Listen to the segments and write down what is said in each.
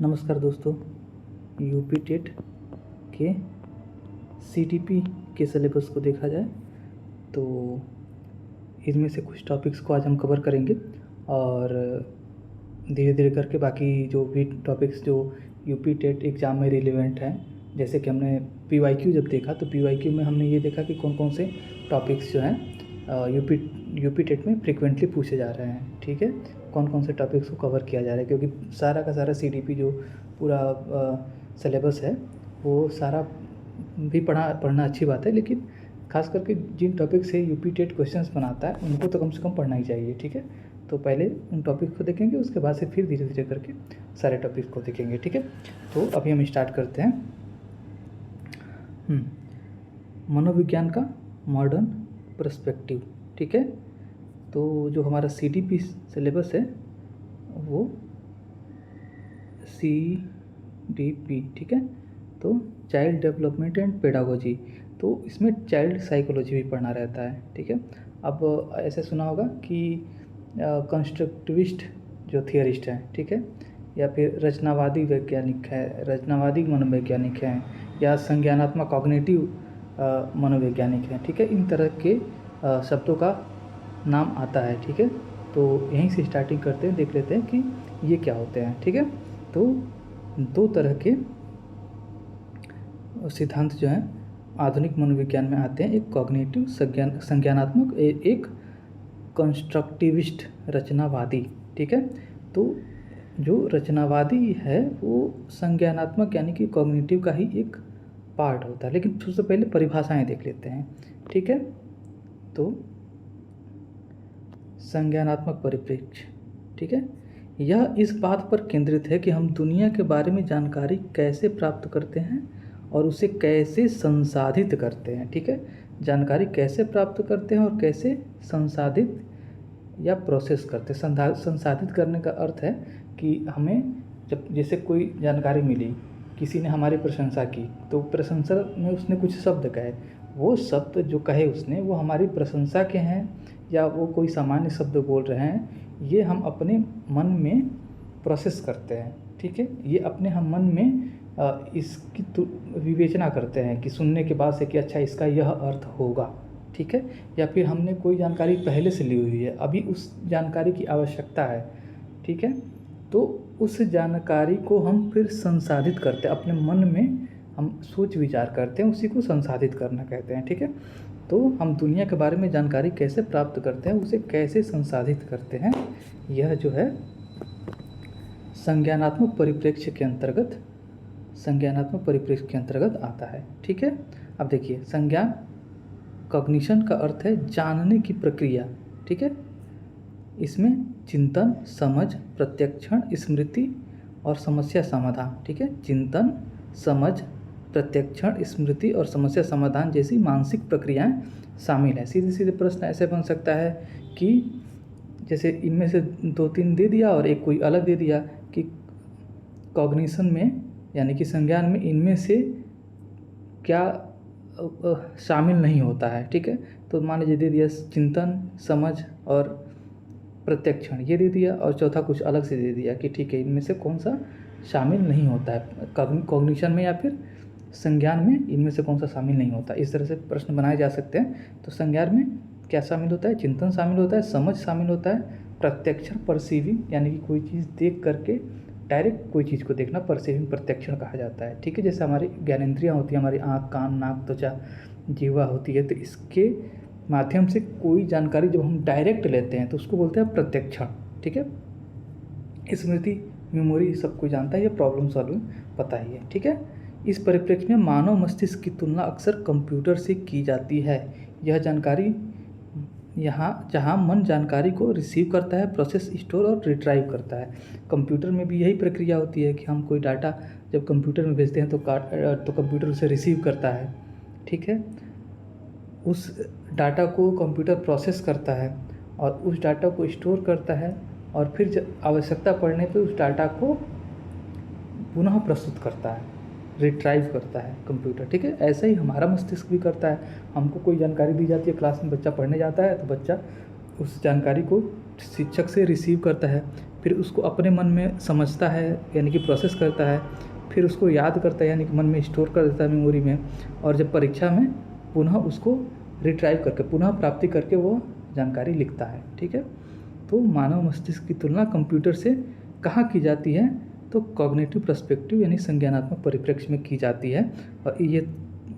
नमस्कार दोस्तों। UP TET के सीटीपी के सिलेबस को देखा जाए तो इनमें से कुछ टॉपिक्स को आज हम कवर करेंगे और धीरे धीरे करके बाकी जो भी टॉपिक्स जो यूपी टेट एग्ज़ाम में रिलेवेंट हैं, जैसे कि हमने पीवाईक्यू जब देखा तो पीवाईक्यू में हमने ये देखा कि कौन कौन से टॉपिक्स जो हैं यूपी टेट में फ्रिक्वेंटली पूछे जा रहे हैं। ठीक है, कौन कौन से टॉपिक्स को कवर किया जा रहा है, क्योंकि सारा का सारा सीडीपी जो पूरा सिलेबस है वो सारा भी पढ़ना अच्छी बात है, लेकिन खास करके जिन टॉपिक से यूपी टेट क्वेश्चंस बनाता है उनको तो कम से कम पढ़ना ही चाहिए। ठीक है, तो पहले उन टॉपिक्स को देखेंगे, उसके बाद से फिर धीरे धीरे करके सारे टॉपिक्स को देखेंगे। ठीक है, तो अभी हम स्टार्ट करते हैं। मनोविज्ञान का मॉडर्न पर्सपेक्टिव। ठीक है, तो जो हमारा सीडीपी सिलेबस है वो सीडीपी, ठीक है, तो चाइल्ड डेवलपमेंट एंड पेडागोजी, तो इसमें चाइल्ड साइकोलॉजी भी पढ़ना रहता है। ठीक है, अब ऐसे सुना होगा कि कंस्ट्रक्टिविस्ट जो थियरिस्ट हैं, ठीक है, या फिर रचनावादी वैज्ञानिक है, रचनावादी मनोवैज्ञानिक हैं, या संज्ञानात्मक कॉग्निटिव मनोवैज्ञानिक हैं। ठीक है, इन तरह के शब्दों का नाम आता है। ठीक है, तो यहीं से स्टार्टिंग करते हैं, देख लेते हैं कि ये क्या होते हैं। ठीक है, तो दो तरह के सिद्धांत जो हैं आधुनिक मनोविज्ञान में आते हैं, एक कॉग्निटिव संज्ञानात्मक, एक कंस्ट्रक्टिविस्ट रचनावादी। ठीक है, तो जो रचनावादी है वो संज्ञानात्मक यानी कि कॉग्निटिव का ही एक पार्ट होता है। लेकिन सबसे पहले परिभाषाएं देख लेते हैं। ठीक है, तो संज्ञानात्मक परिप्रेक्ष्य, ठीक है, यह इस बात पर केंद्रित है कि हम दुनिया के बारे में जानकारी कैसे प्राप्त करते हैं और उसे कैसे संसाधित करते हैं। ठीक है, जानकारी कैसे प्राप्त करते हैं और कैसे संसाधित या प्रोसेस करते हैं। संसाधित करने का अर्थ है कि हमें जब जैसे कोई जानकारी मिली, किसी ने हमारी प्रशंसा की, तो प्रशंसा में उसने कुछ शब्द कहे, वो शब्द जो कहे उसने वो हमारी प्रशंसा के हैं या वो कोई सामान्य शब्द बोल रहे हैं, ये हम अपने मन में प्रोसेस करते हैं। ठीक है, ये अपने हम मन में इसकी विवेचना करते हैं कि सुनने के बाद से कि अच्छा इसका यह अर्थ होगा। ठीक है, या फिर हमने कोई जानकारी पहले से ली हुई है, अभी उस जानकारी की आवश्यकता है। ठीक है, तो उस जानकारी को हम फिर संसाधित करते हैं, अपने मन में हम सोच विचार करते हैं, उसी को संसाधित करना कहते हैं। ठीक है, तो हम दुनिया के बारे में जानकारी कैसे प्राप्त करते हैं, उसे कैसे संसाधित करते हैं, यह जो है संज्ञानात्मक परिप्रेक्ष्य के अंतर्गत आता है। ठीक है, अब देखिए, संज्ञान कॉग्निशन का अर्थ है जानने की प्रक्रिया। ठीक है, इसमें चिंतन, समझ, प्रत्यक्षण, स्मृति और समस्या समाधान, ठीक है, चिंतन, समझ, प्रत्यक्षण, स्मृति और समस्या समाधान जैसी मानसिक प्रक्रियाएं शामिल हैं। सीधे सीधे प्रश्न ऐसे बन सकता है कि जैसे इनमें से 2-3 दे दिया और एक कोई अलग दे दिया कि कॉग्निशन में यानी कि संज्ञान में इनमें से क्या शामिल नहीं होता है। ठीक है, तो मान लीजिए दे दिया चिंतन, समझ और प्रत्यक्षण, ये दे दिया, और चौथा कुछ अलग से दे दिया कि ठीक है इनमें से कौन सा शामिल नहीं होता है कॉग्निशन में या फिर संज्ञान में, इनमें से कौन सा शामिल नहीं होता। इस तरह से प्रश्न बनाए जा सकते हैं। तो संज्ञान में क्या शामिल होता है? चिंतन शामिल होता है, समझ शामिल होता है, प्रत्यक्षण परसीविंग यानी कि कोई चीज़ देख करके डायरेक्ट कोई चीज़ को देखना परसीविंग प्रत्यक्षण कहा जाता है। ठीक है, जैसे हमारी ज्ञानेंद्रियाँ होती हैं, हमारी आँख, कान, नाक, त्वचा, जीवा होती है, तो इसके माध्यम से कोई जानकारी जब हम डायरेक्ट लेते हैं तो उसको बोलते हैं प्रत्यक्षण। ठीक है, स्मृति, मेमोरी सब कोई जानता है, ये प्रॉब्लम सॉल्विंग पता ही है। ठीक है, इस परिप्रेक्ष्य में मानव मस्तिष्क की तुलना अक्सर कंप्यूटर से की जाती है। यह जानकारी यहाँ जहाँ मन जानकारी को रिसीव करता है, प्रोसेस, स्टोर और रिट्राइव करता है। कंप्यूटर में भी यही प्रक्रिया होती है कि हम कोई डाटा जब कंप्यूटर में भेजते हैं तो कंप्यूटर उसे रिसीव करता है। ठीक है, उस डाटा को कंप्यूटर प्रोसेस करता है और उस डाटा को स्टोर करता है और फिर जब आवश्यकता पड़ने पे उस डाटा को पुनः प्रस्तुत करता है, रिट्राइव करता है कंप्यूटर। ठीक है, ऐसा ही हमारा मस्तिष्क भी करता है। हमको कोई जानकारी दी जाती है, क्लास में बच्चा पढ़ने जाता है तो बच्चा उस जानकारी को शिक्षक से रिसीव करता है, फिर उसको अपने मन में समझता है यानी कि प्रोसेस करता है, फिर उसको याद करता है यानी कि मन में स्टोर कर देता है मेमोरी में, और जब परीक्षा में पुनः उसको रिट्राइव करके पुनः प्राप्ति करके वो जानकारी लिखता है। ठीक है, तो मानव मस्तिष्क की तुलना कंप्यूटर से कहाँ की जाती है? तो कॉग्निटिव पर्सपेक्टिव यानी संज्ञानात्मक परिप्रेक्ष्य में की जाती है। और ये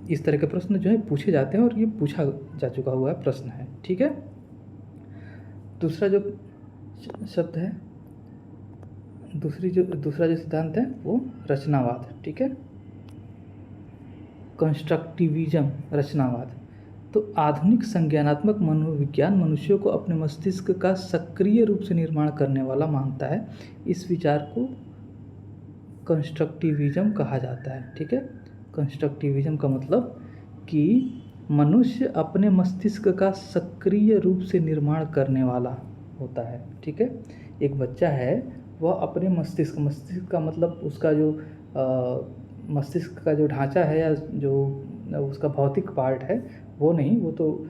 इस तरह के प्रश्न जो है पूछे जाते हैं और ये पूछा जा चुका हुआ प्रश्न है। ठीक है, दूसरा जो शब्द है, दूसरा जो सिद्धांत है वो रचनावाद। ठीक है, कंस्ट्रक्टिविज्म, रचनावाद। तो आधुनिक संज्ञानात्मक मनोविज्ञान मनुष्यों को अपने मस्तिष्क का सक्रिय रूप से निर्माण करने वाला मानता है। इस विचार को कंस्ट्रक्टिविज्म कहा जाता है। ठीक है, कंस्ट्रक्टिविज्म का मतलब कि मनुष्य अपने मस्तिष्क का सक्रिय रूप से निर्माण करने वाला होता है। ठीक है, एक बच्चा है वह अपने मस्तिष्क का मतलब उसका जो मस्तिष्क का जो ढांचा है या जो उसका भौतिक पार्ट है वो नहीं, वो तो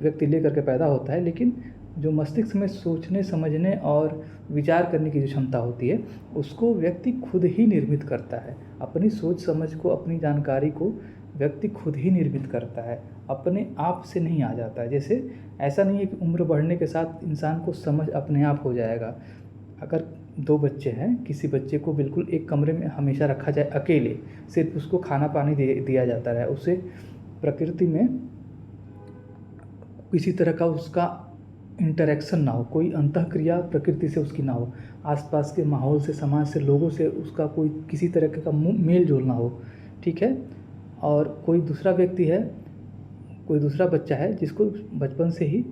व्यक्ति ले करके पैदा होता है, लेकिन जो मस्तिष्क में सोचने समझने और विचार करने की जो क्षमता होती है उसको व्यक्ति खुद ही निर्मित करता है। अपनी सोच समझ को, अपनी जानकारी को व्यक्ति खुद ही निर्मित करता है, अपने आप से नहीं आ जाता है। जैसे ऐसा नहीं है कि उम्र बढ़ने के साथ इंसान को समझ अपने आप हो जाएगा। अगर दो बच्चे हैं, किसी बच्चे को बिल्कुल एक कमरे में हमेशा रखा जाए अकेले, सिर्फ उसको खाना पानी दिया जाता रहे, उसे प्रकृति में किसी तरह का उसका इंटरेक्शन ना हो, कोई अंतःक्रिया प्रकृति से उसकी ना हो, आसपास के माहौल से, समाज से, लोगों से उसका कोई किसी तरह का मेल जोल ना हो। ठीक है, और कोई दूसरा व्यक्ति है, कोई दूसरा बच्चा है जिसको बचपन से ही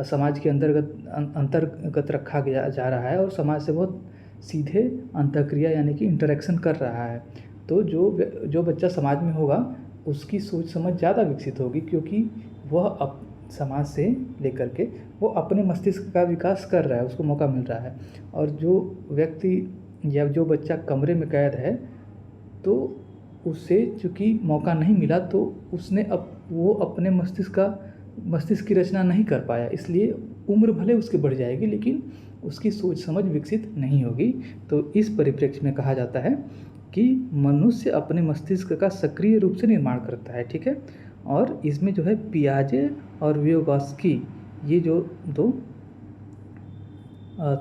समाज के अंतर्गत रखा गया जा रहा है और समाज से बहुत सीधे अंतःक्रिया यानी कि इंटरेक्शन कर रहा है। तो जो बच्चा समाज में होगा उसकी सोच समझ ज़्यादा विकसित होगी, क्योंकि वह समाज से लेकर के वो अपने मस्तिष्क का विकास कर रहा है, उसको मौका मिल रहा है। और जो व्यक्ति या जो बच्चा कमरे में कैद है तो उसे चूँकि मौका नहीं मिला तो उसने वो अपने मस्तिष्क की रचना नहीं कर पाया, इसलिए उम्र भले उसकी बढ़ जाएगी लेकिन उसकी सोच समझ विकसित नहीं होगी। तो इस परिप्रेक्ष्य में कहा जाता है कि मनुष्य अपने मस्तिष्क का सक्रिय रूप से निर्माण करता है। ठीक है, और इसमें जो है पियाजे और वियोगॉस्की, ये जो दो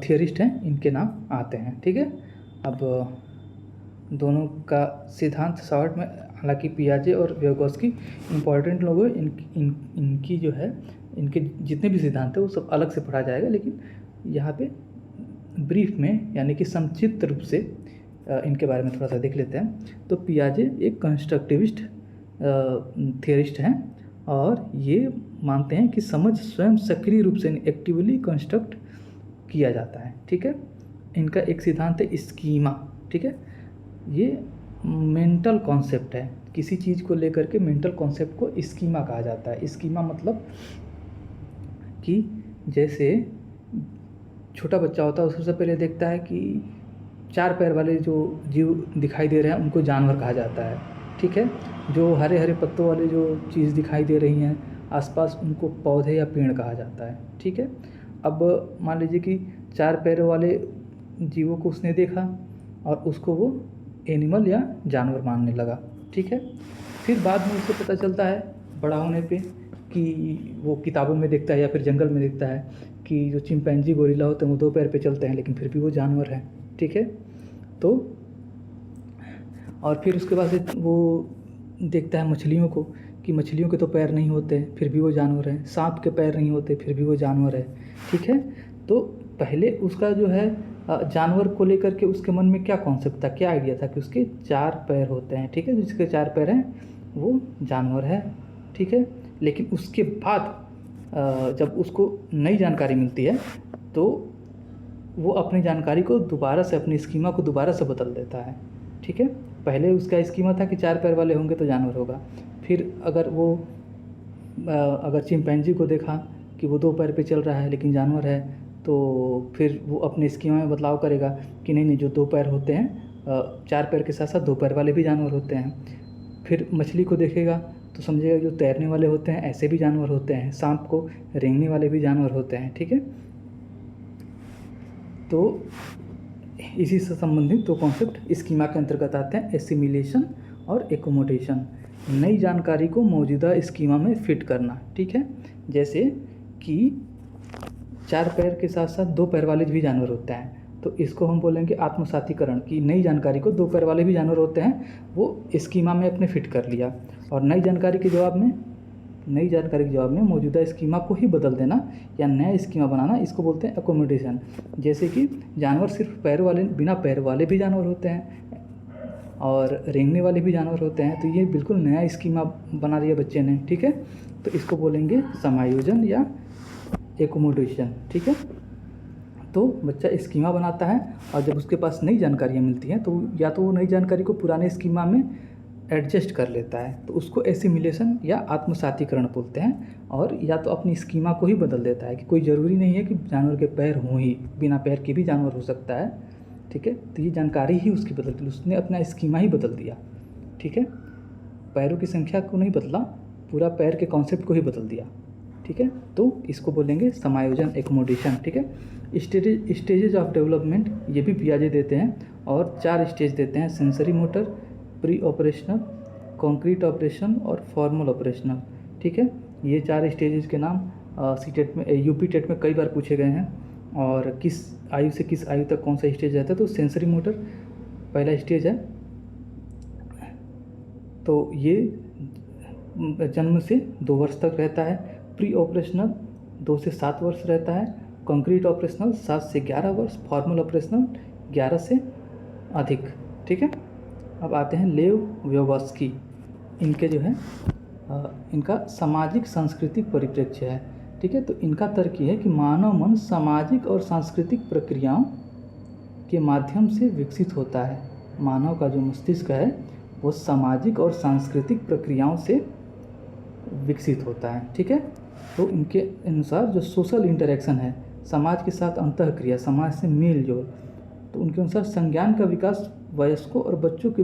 थियरिस्ट हैं, इनके नाम आते हैं। ठीक है, अब दोनों का सिद्धांत शॉर्ट में, हालांकि पियाजे और वियोगॉस्की इम्पॉर्टेंट लोग हैं, इनकी जो है इनके जितने भी सिद्धांत हैं वो सब अलग से पढ़ा जाएगा, लेकिन यहाँ पे ब्रीफ में यानी कि संक्षिप्त रूप से इनके बारे में थोड़ा सा देख लेते हैं। तो पियाजे एक कंस्ट्रक्टिविस्ट थियरिस्ट हैं और ये मानते हैं कि समझ स्वयं सक्रिय रूप से एक्टिवली कंस्ट्रक्ट किया जाता है। ठीक है, इनका एक सिद्धांत है स्कीमा। ठीक है, ये मेंटल कॉन्सेप्ट है, किसी चीज़ को लेकर के मेंटल कॉन्सेप्ट को स्कीमा कहा जाता है। स्कीमा मतलब कि जैसे छोटा बच्चा होता है उससे पहले देखता है कि चार पैर वाले जो जीव दिखाई दे रहे हैं उनको जानवर कहा जाता है। ठीक है, जो हरे हरे पत्तों वाले जो चीज़ दिखाई दे रही हैं आसपास उनको पौधे या पेड़ कहा जाता है। ठीक है, अब मान लीजिए कि चार पैरों वाले जीवों को उसने देखा और उसको वो एनिमल या जानवर मानने लगा। ठीक है, फिर बाद में उसे पता चलता है बड़ा होने पे कि वो किताबों में देखता है या फिर जंगल में देखता है कि जो चिंपैंजी गोरिल्ला होते हैं वो दो पैर पे चलते हैं लेकिन फिर भी वो जानवर हैं। ठीक है, तो और फिर उसके बाद वो देखता है मछलियों को कि मछलियों के तो पैर नहीं होते फिर भी वो जानवर हैं, सांप के पैर नहीं होते फिर भी वो जानवर है। ठीक है, तो पहले उसका जो है जानवर को लेकर के उसके मन में क्या कॉन्सेप्ट था, क्या आइडिया था कि उसके चार पैर होते हैं। ठीक है, जिसके चार पैर हैं वो जानवर है। ठीक है, लेकिन उसके बाद जब उसको नई जानकारी मिलती है तो वो अपनी जानकारी को दोबारा से, अपनी स्कीमा को दोबारा से बदल देता है। ठीक है, पहले उसका स्कीमा था कि चार पैर वाले होंगे तो जानवर होगा, फिर अगर चिंपैंजी को देखा कि वो दो पैर पे चल रहा है लेकिन जानवर है तो फिर वो अपने स्कीमा में बदलाव करेगा कि नहीं जो दो पैर होते हैं चार पैर के साथ साथ दो पैर वाले भी जानवर होते हैं। फिर मछली को देखेगा तो समझेगा जो तैरने वाले होते हैं ऐसे भी जानवर होते हैं, सांप को रेंगने वाले भी जानवर होते हैं। ठीक है, तो इसी से संबंधित दो कॉन्सेप्ट स्कीमा के अंतर्गत आते हैं, एसिमिलेशन और एकोमोडेशन। नई जानकारी को मौजूदा स्कीमा में फिट करना, ठीक है। जैसे कि 4 पैर के साथ साथ 2 पैर वाले भी जानवर होते हैं, तो इसको हम बोलेंगे आत्मसातीकरण, कि नई जानकारी को 2 पैर वाले भी जानवर होते हैं वो स्कीमा में अपने फिट कर लिया। और नई जानकारी के जवाब में मौजूदा स्कीमा को ही बदल देना या नया स्कीमा बनाना, इसको बोलते हैं एकोमोडेशन। जैसे कि जानवर सिर्फ बिना पैर वाले भी जानवर होते हैं और रेंगने वाले भी जानवर होते हैं, तो ये बिल्कुल नया स्कीमा बना दिया बच्चे ने, ठीक है। तो इसको बोलेंगे समायोजन या एकोमोडेशन, ठीक है। तो बच्चा स्कीमा बनाता है और जब उसके पास नई जानकारियाँ मिलती हैं तो या तो वो नई जानकारी को पुराने स्कीमा में एडजस्ट कर लेता है, तो उसको एसिमिलेशन या आत्मसातीकरण बोलते हैं। और या तो अपनी स्कीमा को ही बदल देता है कि कोई ज़रूरी नहीं है कि जानवर के पैर हों ही, बिना पैर के भी जानवर हो सकता है, ठीक है। तो ये जानकारी ही उसकी बदल दी, उसने अपना स्कीमा ही बदल दिया, ठीक है। पैरों की संख्या को नहीं बदला, पूरा पैर के कॉन्सेप्ट को ही बदल दिया, ठीक है। तो इसको बोलेंगे समायोजन, एकोमोडेशन, ठीक है। स्टेजेज ऑफ डेवलपमेंट ये भी पियाजे देते हैं और 4 स्टेज देते हैं, sensory motor, pre operational, concrete operation और फॉर्मल ऑपरेशनल, ठीक है। ये 4 स्टेजेस के नाम सीटेट में, यूपी टेट में कई बार पूछे गए हैं। और किस आयु से किस आयु तक कौन सा स्टेज रहता है, तो सेंसरी मोटर पहला स्टेज है, तो ये जन्म से 2 वर्ष तक रहता है। प्री ऑपरेशनल 2 से 7 वर्ष रहता है। कंक्रीट ऑपरेशनल 7 से 11 वर्ष। फॉर्मल ऑपरेशनल 11 से अधिक, ठीक है। अब आते हैं लेव व्यवस्थी, इनके जो है इनका सामाजिक सांस्कृतिक परिप्रेक्ष्य है, ठीक है। तो इनका तर्क ये है कि मानव मन सामाजिक और सांस्कृतिक प्रक्रियाओं के माध्यम से विकसित होता है। मानव का जो मस्तिष्क है वो सामाजिक और सांस्कृतिक प्रक्रियाओं से विकसित होता है, ठीक है। तो इनके अनुसार जो सोशल इंटरेक्शन है, समाज के साथ अंतःक्रिया, समाज से मेल जोल, तो उनके अनुसार संज्ञान का विकास वयस्कों और बच्चों के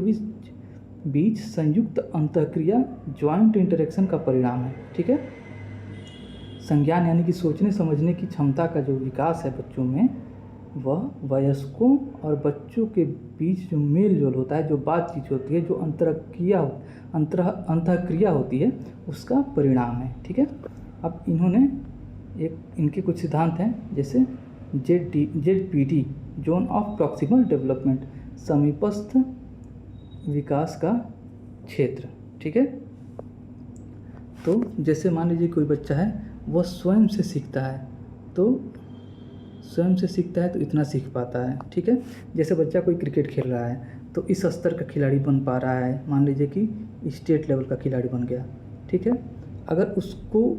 बीच संयुक्त अंतःक्रिया, ज्वाइंट इंटरेक्शन का परिणाम है, ठीक है। संज्ञान यानी कि सोचने समझने की क्षमता का जो विकास है बच्चों में, वह वयस्कों और बच्चों के बीच जो मेल जोल होता है, जो बातचीत होती है, जो अंतःक्रिया होती है, उसका परिणाम है, ठीक है। अब इनके कुछ सिद्धांत हैं, जैसे ZPD, zone of proximal development, समीपस्थ विकास का क्षेत्र, ठीक है। तो जैसे मान लीजिए कोई बच्चा है, वह स्वयं से सीखता है तो इतना सीख पाता है, ठीक है। जैसे बच्चा कोई क्रिकेट खेल रहा है तो इस स्तर का खिलाड़ी बन पा रहा है, मान लीजिए कि स्टेट लेवल का खिलाड़ी बन गया, ठीक है। अगर उसको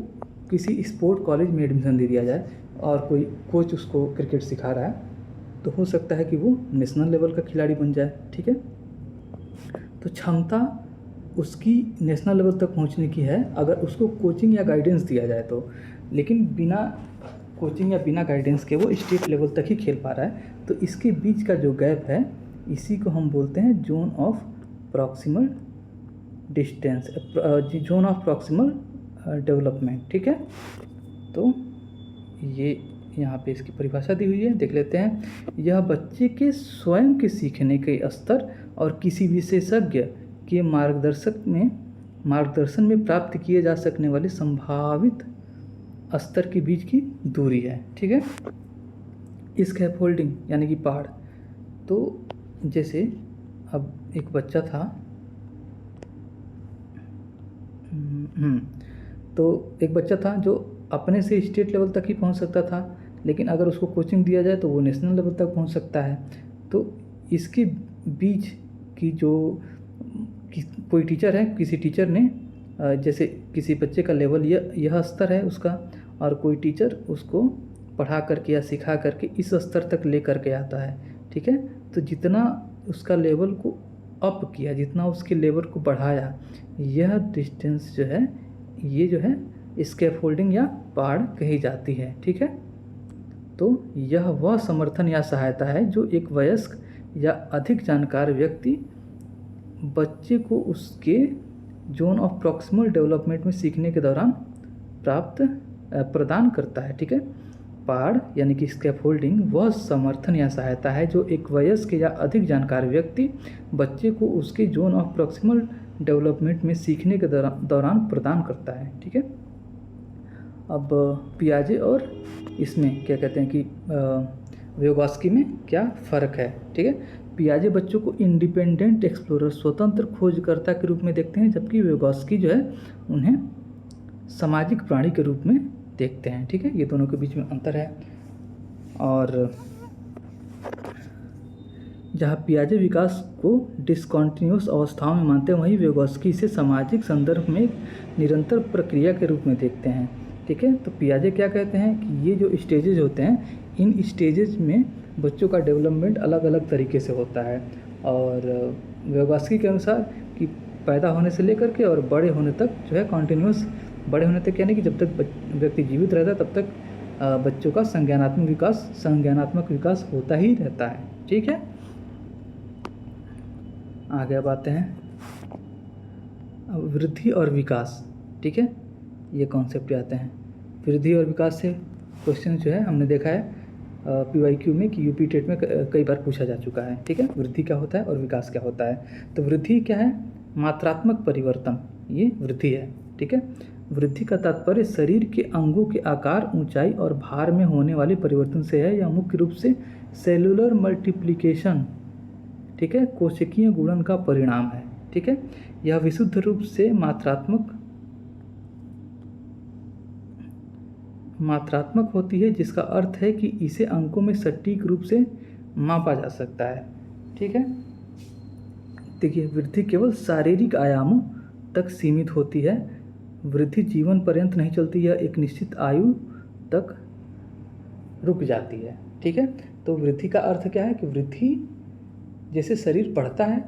किसी स्पोर्ट कॉलेज में एडमिशन दे दिया जाए और कोई कोच उसको क्रिकेट सिखा रहा है, तो हो सकता है कि वो नेशनल लेवल का खिलाड़ी बन जाए, ठीक है। तो क्षमता उसकी नेशनल लेवल तक पहुंचने की है अगर उसको कोचिंग या गाइडेंस दिया जाए तो, लेकिन बिना कोचिंग या बिना गाइडेंस के वो स्टेट लेवल तक ही खेल पा रहा है। तो इसके बीच का जो गैप है, इसी को हम बोलते हैं zone of proximal distance, zone of proximal development, ठीक है। तो ये यहाँ पे इसकी परिभाषा दी हुई है, देख लेते हैं। यह बच्चे के स्वयं के सीखने के स्तर और किसी विशेषज्ञ के मार्गदर्शन में प्राप्त किए जा सकने वाले संभावित स्तर के बीच की दूरी है, ठीक है। स्कैफोल्डिंग यानी कि पहाड़, तो जैसे अब एक बच्चा था, तो एक बच्चा था जो अपने से स्टेट लेवल तक ही पहुंच सकता था, लेकिन अगर उसको कोचिंग दिया जाए तो वो नेशनल लेवल तक पहुंच सकता है। तो इसके बीच की कोई टीचर है, किसी टीचर ने जैसे किसी बच्चे का लेवल यह स्तर है उसका, और कोई टीचर उसको पढ़ा करके या सिखा करके इस स्तर तक ले करके आता है, ठीक है। तो जितना उसका लेवल को अप किया, जितना उसके लेवल को बढ़ाया, यह डिस्टेंस जो है, ये जो है स्कैफोल्डिंग या पहाड़ कही जाती है, ठीक है। तो यह वह समर्थन या सहायता है जो एक वयस्क या अधिक जानकार व्यक्ति बच्चे को उसके जोन ऑफ प्रॉक्सिमल डेवलपमेंट में सीखने के दौरान प्रदान करता है, ठीक है। पाड़ यानी कि स्कैफोल्डिंग वह समर्थन या सहायता है जो एक वयस्क या अधिक जानकार व्यक्ति बच्चे को उसके जोन ऑफ प्रॉक्सिमल डेवलपमेंट में सीखने के दौरान प्रदान करता है। ठीक है। अब पियाजे और इसमें क्या कहते हैं कि विगोस्की में क्या फ़र्क है। ठीक है। पियाजे बच्चों को इंडिपेंडेंट एक्सप्लोरर स्वतंत्र खोजकर्ता के रूप में देखते हैं, जबकि विगोस्की जो है उन्हें सामाजिक प्राणी के रूप में देखते हैं। ठीक है। ये दोनों के बीच में अंतर है। और जहाँ पियाजे विकास को डिसकॉन्टिन्यूस अवस्थाओं में मानते हैं, वहीं विगोस्की इसे सामाजिक संदर्भ में निरंतर प्रक्रिया के रूप में देखते हैं। ठीक है। तो पियाजे क्या कहते हैं कि ये जो स्टेजेज होते हैं, इन स्टेजेज में बच्चों का डेवलपमेंट अलग अलग तरीके से होता है। और विगोस्की के अनुसार कि पैदा होने से लेकर के और बड़े होने तक जो है कॉन्टिन्यूस, बड़े होने तक यानी कि जब तक व्यक्ति जीवित रहता है तब तक बच्चों का संज्ञानात्मक विकास होता ही रहता है। ठीक है। आगे अब आते हैं अब वृद्धि और विकास। ठीक है। ये कॉन्सेप्ट आते हैं वृद्धि और विकास से। क्वेश्चन जो है हमने देखा है PYQ में कि यूपी टेट में कई बार पूछा जा चुका है। ठीक है। वृद्धि क्या होता है और विकास क्या होता है। तो वृद्धि क्या है? मात्रात्मक परिवर्तन, ये वृद्धि है। ठीक है। वृद्धि का तात्पर्य शरीर के अंगों के आकार, ऊंचाई और भार में होने वाले परिवर्तन से है। यह मुख्य रूप से सेलुलर मल्टीप्लिकेशन, ठीक है, कोशिकीय गुणन का परिणाम है। ठीक है। यह विशुद्ध रूप से मात्रात्मक होती है, जिसका अर्थ है कि इसे अंकों में सटीक रूप से मापा जा सकता है। ठीक है। देखिए, वृद्धि केवल शारीरिक आयामों तक सीमित होती है। वृद्धि जीवन पर्यंत नहीं चलती, यह एक निश्चित आयु तक रुक जाती है। ठीक है। तो वृद्धि का अर्थ क्या है कि वृद्धि जैसे शरीर बढ़ता है,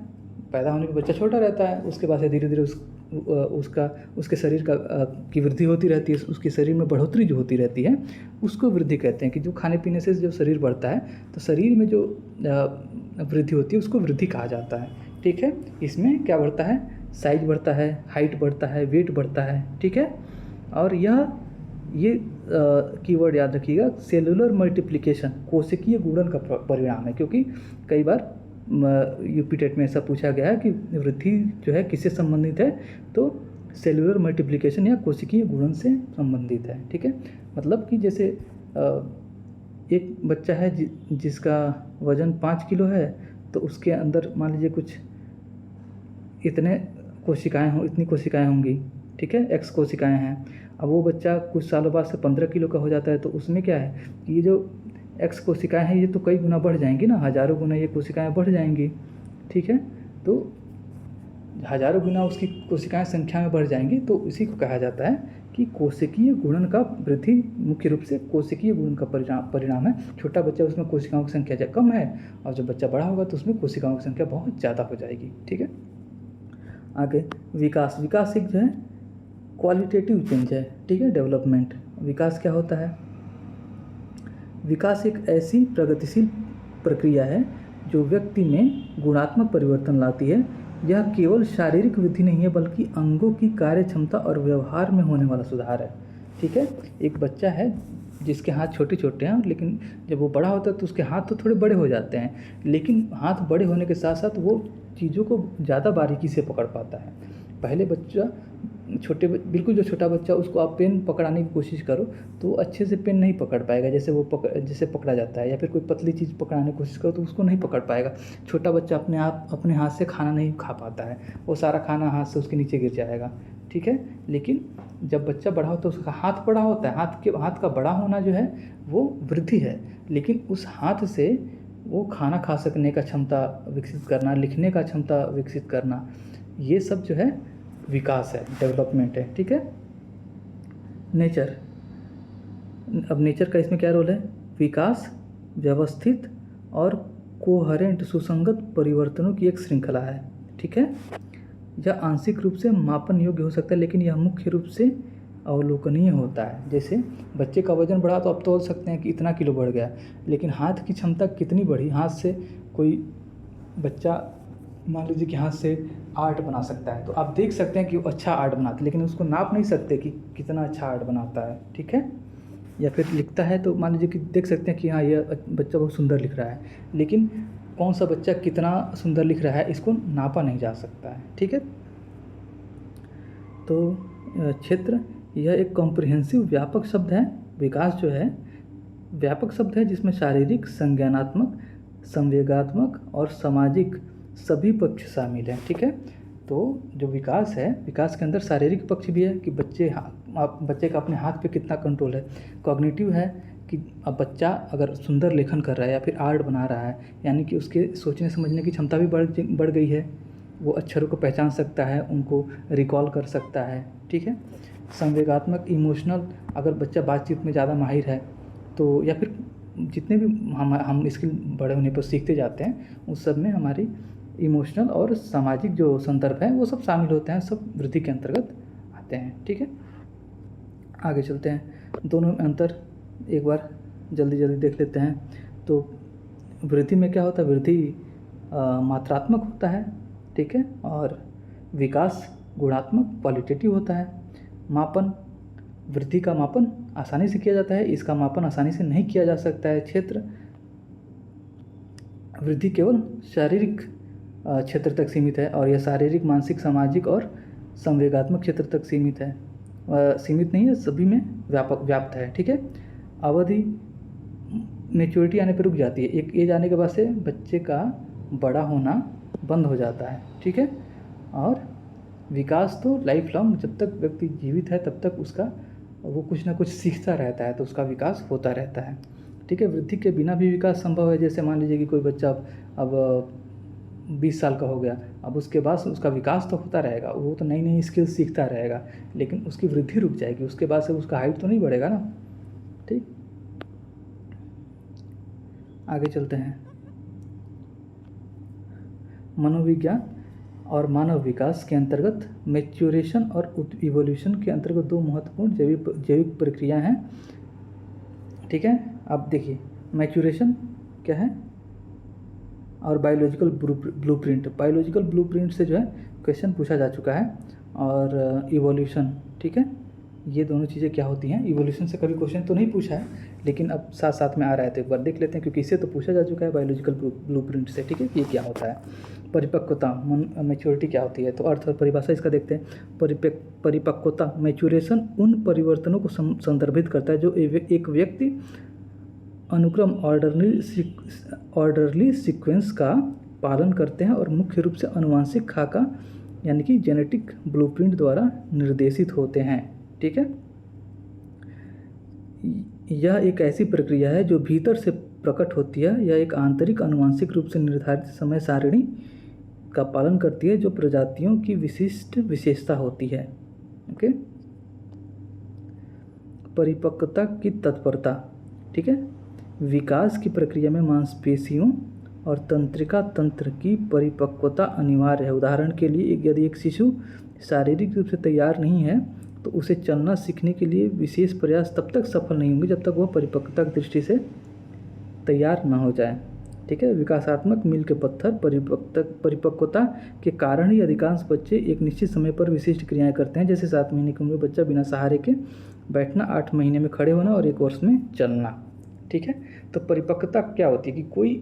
पैदा होने पे बच्चा छोटा रहता है, उसके बाद से धीरे धीरे उसके शरीर की वृद्धि होती रहती है, उसके शरीर में बढ़ोतरी जो होती रहती है उसको वृद्धि कहते हैं। कि जो खाने पीने से जो शरीर बढ़ता है तो शरीर में जो वृद्धि होती है उसको वृद्धि कहा जाता है। ठीक है। इसमें क्या बढ़ता है? साइज बढ़ता है, हाइट बढ़ता है, वेट बढ़ता है। ठीक है। और ये कीवर्ड याद रखिएगा, सेलुलर मल्टीप्लिकेशन, कोशिकीय गुणन का परिणाम है। क्योंकि कई बार यूपी टेट में ऐसा पूछा गया है कि वृद्धि जो है किससे संबंधित है, तो सेलुलर मल्टीप्लिकेशन या कोशिकीय गुणन से संबंधित है। ठीक है। मतलब कि जैसे एक बच्चा है जिसका वज़न 5 किलो है, तो उसके अंदर मान लीजिए कुछ इतनी कोशिकाएं होंगी। ठीक है। X कोशिकाएं हैं। अब वो बच्चा कुछ सालों बाद से 15 किलो का हो जाता है, तो उसमें क्या है कि ये जो X कोशिकाएं हैं ये तो कई गुना बढ़ जाएंगी ना, हज़ारों गुना ये कोशिकाएं बढ़ जाएंगी। ठीक है। तो हज़ारों गुना उसकी कोशिकाएं संख्या में बढ़ जाएंगी, तो इसी को कहा जाता है कि कोशिकीय गुणन का वृद्धि मुख्य रूप से कोशिकीय गुणन का परिणाम है। छोटा बच्चा उसमें कोशिकाओं की संख्या कम है, और जब बच्चा बड़ा होगा तो उसमें कोशिकाओं की संख्या बहुत ज़्यादा हो जाएगी। ठीक है। आगे विकास एक जो है क्वालिटेटिव चेंज है। ठीक है। डेवलपमेंट। विकास क्या होता है? विकास एक ऐसी प्रगतिशील प्रक्रिया है जो व्यक्ति में गुणात्मक परिवर्तन लाती है। यह केवल शारीरिक वृद्धि नहीं है, बल्कि अंगों की कार्य क्षमता और व्यवहार में होने वाला सुधार है। ठीक है। एक बच्चा है जिसके हाथ छोटे छोटे हैं, लेकिन जब वो बड़ा होता है तो उसके हाथ तो थोड़े बड़े हो जाते हैं, लेकिन हाथ बड़े होने के साथ साथ वो चीज़ों को ज़्यादा बारीकी से पकड़ पाता है। पहले बच्चा बिल्कुल जो छोटा बच्चा, उसको आप पेन पकड़ाने की कोशिश करो तो वो अच्छे से पेन नहीं पकड़ पाएगा जैसे पकड़ा जाता है, या फिर कोई पतली चीज़ पकड़ाने की कोशिश करो तो उसको नहीं पकड़ पाएगा। छोटा बच्चा अपने हाथ से खाना नहीं खा पाता है, वो सारा खाना हाथ से उसके नीचे गिर जाएगा। ठीक है। लेकिन जब बच्चा बड़ा होता है, उसका हाथ बड़ा होता है, हाथ का बड़ा होना जो है वो वृद्धि है, लेकिन उस हाथ से वो खाना खा सकने का क्षमता विकसित करना, लिखने का क्षमता विकसित करना, ये सब जो है विकास है, डेवलपमेंट है। ठीक है। नेचर। अब नेचर का इसमें क्या रोल है? विकास व्यवस्थित और कोहेरेंट सुसंगत परिवर्तनों की एक श्रृंखला है। ठीक है। यह आंशिक रूप से मापन योग्य हो सकता है, लेकिन यह मुख्य रूप से अवलोकनीय होता है। जैसे बच्चे का वजन बढ़ा तो आप तोल सकते हैं कि इतना किलो बढ़ गया, लेकिन हाथ की क्षमता कितनी बढ़ी? हाथ से कोई बच्चा मान लीजिए कि हाथ से आर्ट बना सकता है, तो आप देख सकते हैं कि वो अच्छा आर्ट बनाता है, लेकिन उसको नाप नहीं सकते कि कितना अच्छा आर्ट बनाता है। ठीक है। या फिर लिखता है तो मान लीजिए कि देख सकते हैं कि हाँ यह बच्चा बहुत सुंदर लिख रहा है, लेकिन कौन सा बच्चा कितना सुंदर लिख रहा है इसको नापा नहीं जा सकता है। ठीक है, तो क्षेत्र यह एक कॉम्प्रिहेंसिव व्यापक शब्द है। विकास जो है व्यापक शब्द है जिसमें शारीरिक, संज्ञानात्मक, संवेगात्मक और सामाजिक सभी पक्ष शामिल हैं। ठीक है, तो जो विकास है, विकास के अंदर शारीरिक पक्ष भी है कि बच्चे का अपने हाथ पे कितना कंट्रोल है। कॉग्निटिव है कि अब बच्चा अगर सुंदर लेखन कर रहा है या फिर आर्ट बना रहा है, यानी कि उसके सोचने समझने की क्षमता भी बढ़ गई है, वो अक्षरों को पहचान सकता है, उनको रिकॉल कर सकता है। ठीक है, संवेगात्मक, इमोशनल, अगर बच्चा बातचीत में ज़्यादा माहिर है तो, या फिर जितने भी हम स्किल बड़े होने पर सीखते जाते हैं उस सब में हमारी इमोशनल और सामाजिक जो संदर्भ है वो सब शामिल होते हैं, सब वृद्धि के अंतर्गत आते हैं। ठीक है, आगे चलते हैं। दोनों में अंतर एक बार जल्दी देख लेते हैं। तो वृद्धि में क्या होता है, वृद्धि मात्रात्मक होता है। ठीक है, और विकास गुणात्मक क्वालिटेटिव होता है। मापन, वृद्धि का मापन आसानी से किया जाता है, इसका मापन आसानी से नहीं किया जा सकता है। क्षेत्र, वृद्धि केवल शारीरिक क्षेत्र तक सीमित है और यह शारीरिक, मानसिक, सामाजिक और संवेगात्मक क्षेत्र तक सीमित है, सीमित नहीं है, सभी में व्याप्त है। ठीक है, अवधि मैच्योरिटी आने पर रुक जाती है। एक एज आने के बाद से बच्चे का बड़ा होना बंद हो जाता है। ठीक है, और विकास तो लाइफ लॉन्ग, जब तक व्यक्ति जीवित है तब तक उसका वो कुछ ना कुछ सीखता रहता है, तो उसका विकास होता रहता है। ठीक है, वृद्धि के बिना भी विकास संभव है। जैसे मान लीजिए कि कोई बच्चा अब 20 साल का हो गया, अब उसके बाद उसका विकास तो होता रहेगा, वो तो नई स्किल सीखता रहेगा, लेकिन उसकी वृद्धि रुक जाएगी, उसके बाद से उसका हाइट तो नहीं बढ़ेगा ना। ठीक, आगे चलते हैं। मनोविज्ञान और मानव विकास के अंतर्गत मैच्योरेशन और इवोल्यूशन के अंतर्गत दो महत्वपूर्ण जैविक प्रक्रियाएं हैं। ठीक है, अब देखिए मैच्योरेशन क्या है और बायोलॉजिकल ब्लूप्रिंट। बायोलॉजिकल ब्लूप्रिंट से जो है क्वेश्चन पूछा जा चुका है, और इवोल्यूशन। ठीक है, ये दोनों चीज़ें क्या होती हैं। इवोल्यूशन से कभी क्वेश्चन तो नहीं पूछा है, लेकिन अब साथ साथ में आ रहा है तो एक बार देख लेते हैं, क्योंकि इससे तो पूछा जा चुका है बायोलॉजिकल ब्लूप्रिंट से। ठीक है, ये क्या होता है, परिपक्वता, मैच्योरिटी क्या होती है, तो अर्थ और परिभाषा इसका देखते हैं। परिपक्वता, मैच्योरेशन उन परिवर्तनों को संदर्भित करता है जो एक व्यक्ति अनुक्रम ऑर्डरली सीक्वेंस का पालन करते हैं और मुख्य रूप से आनुवंशिक खाका यानी कि जेनेटिक ब्लूप्रिंट द्वारा निर्देशित होते हैं। ठीक है, यह एक ऐसी प्रक्रिया है जो भीतर से प्रकट होती है। यह एक आंतरिक आनुवंशिक रूप से निर्धारित समय सारणी का पालन करती है जो प्रजातियों की विशिष्ट विशेषता होती है। ओके, परिपक्वता की तत्परता। ठीक है, विकास की प्रक्रिया में मांसपेशियों और तंत्रिका तंत्र की परिपक्वता अनिवार्य है। उदाहरण के लिए यदि एक शिशु शारीरिक रूप से तैयार नहीं है तो उसे चलना सीखने के लिए विशेष प्रयास तब तक सफल नहीं होंगे जब तक वह परिपक्वता की दृष्टि से तैयार न हो जाए। ठीक है, विकासात्मक मील के पत्थर, परिपक्वता के कारण ही अधिकांश बच्चे एक निश्चित समय पर विशिष्ट क्रियाएं करते हैं, जैसे 7 महीने की उम्र में बच्चा बिना सहारे के बैठना, 8 महीने में खड़े होना और 1 वर्ष में चलना। ठीक है, तो परिपक्वता क्या होती है कि कोई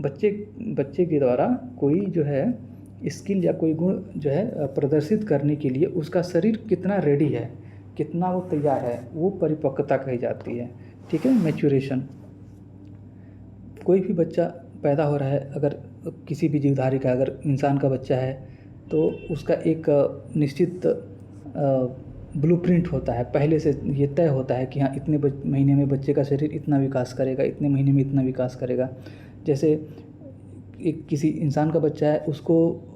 बच्चे के द्वारा कोई जो है स्किल या कोई गुण जो है प्रदर्शित करने के लिए उसका शरीर कितना रेडी है, कितना वो तैयार है, वो परिपक्वता कही जाती है। ठीक है, मैच्योरेशन। कोई भी बच्चा पैदा हो रहा है, अगर किसी भी जीवधारी का, अगर इंसान का बच्चा है तो उसका एक निश्चित ब्लूप्रिंट होता है, पहले से ये तय होता है कि हाँ इतने महीने में बच्चे का शरीर इतना विकास करेगा, इतने महीने में इतना विकास करेगा। जैसे किसी इंसान का बच्चा है, उसको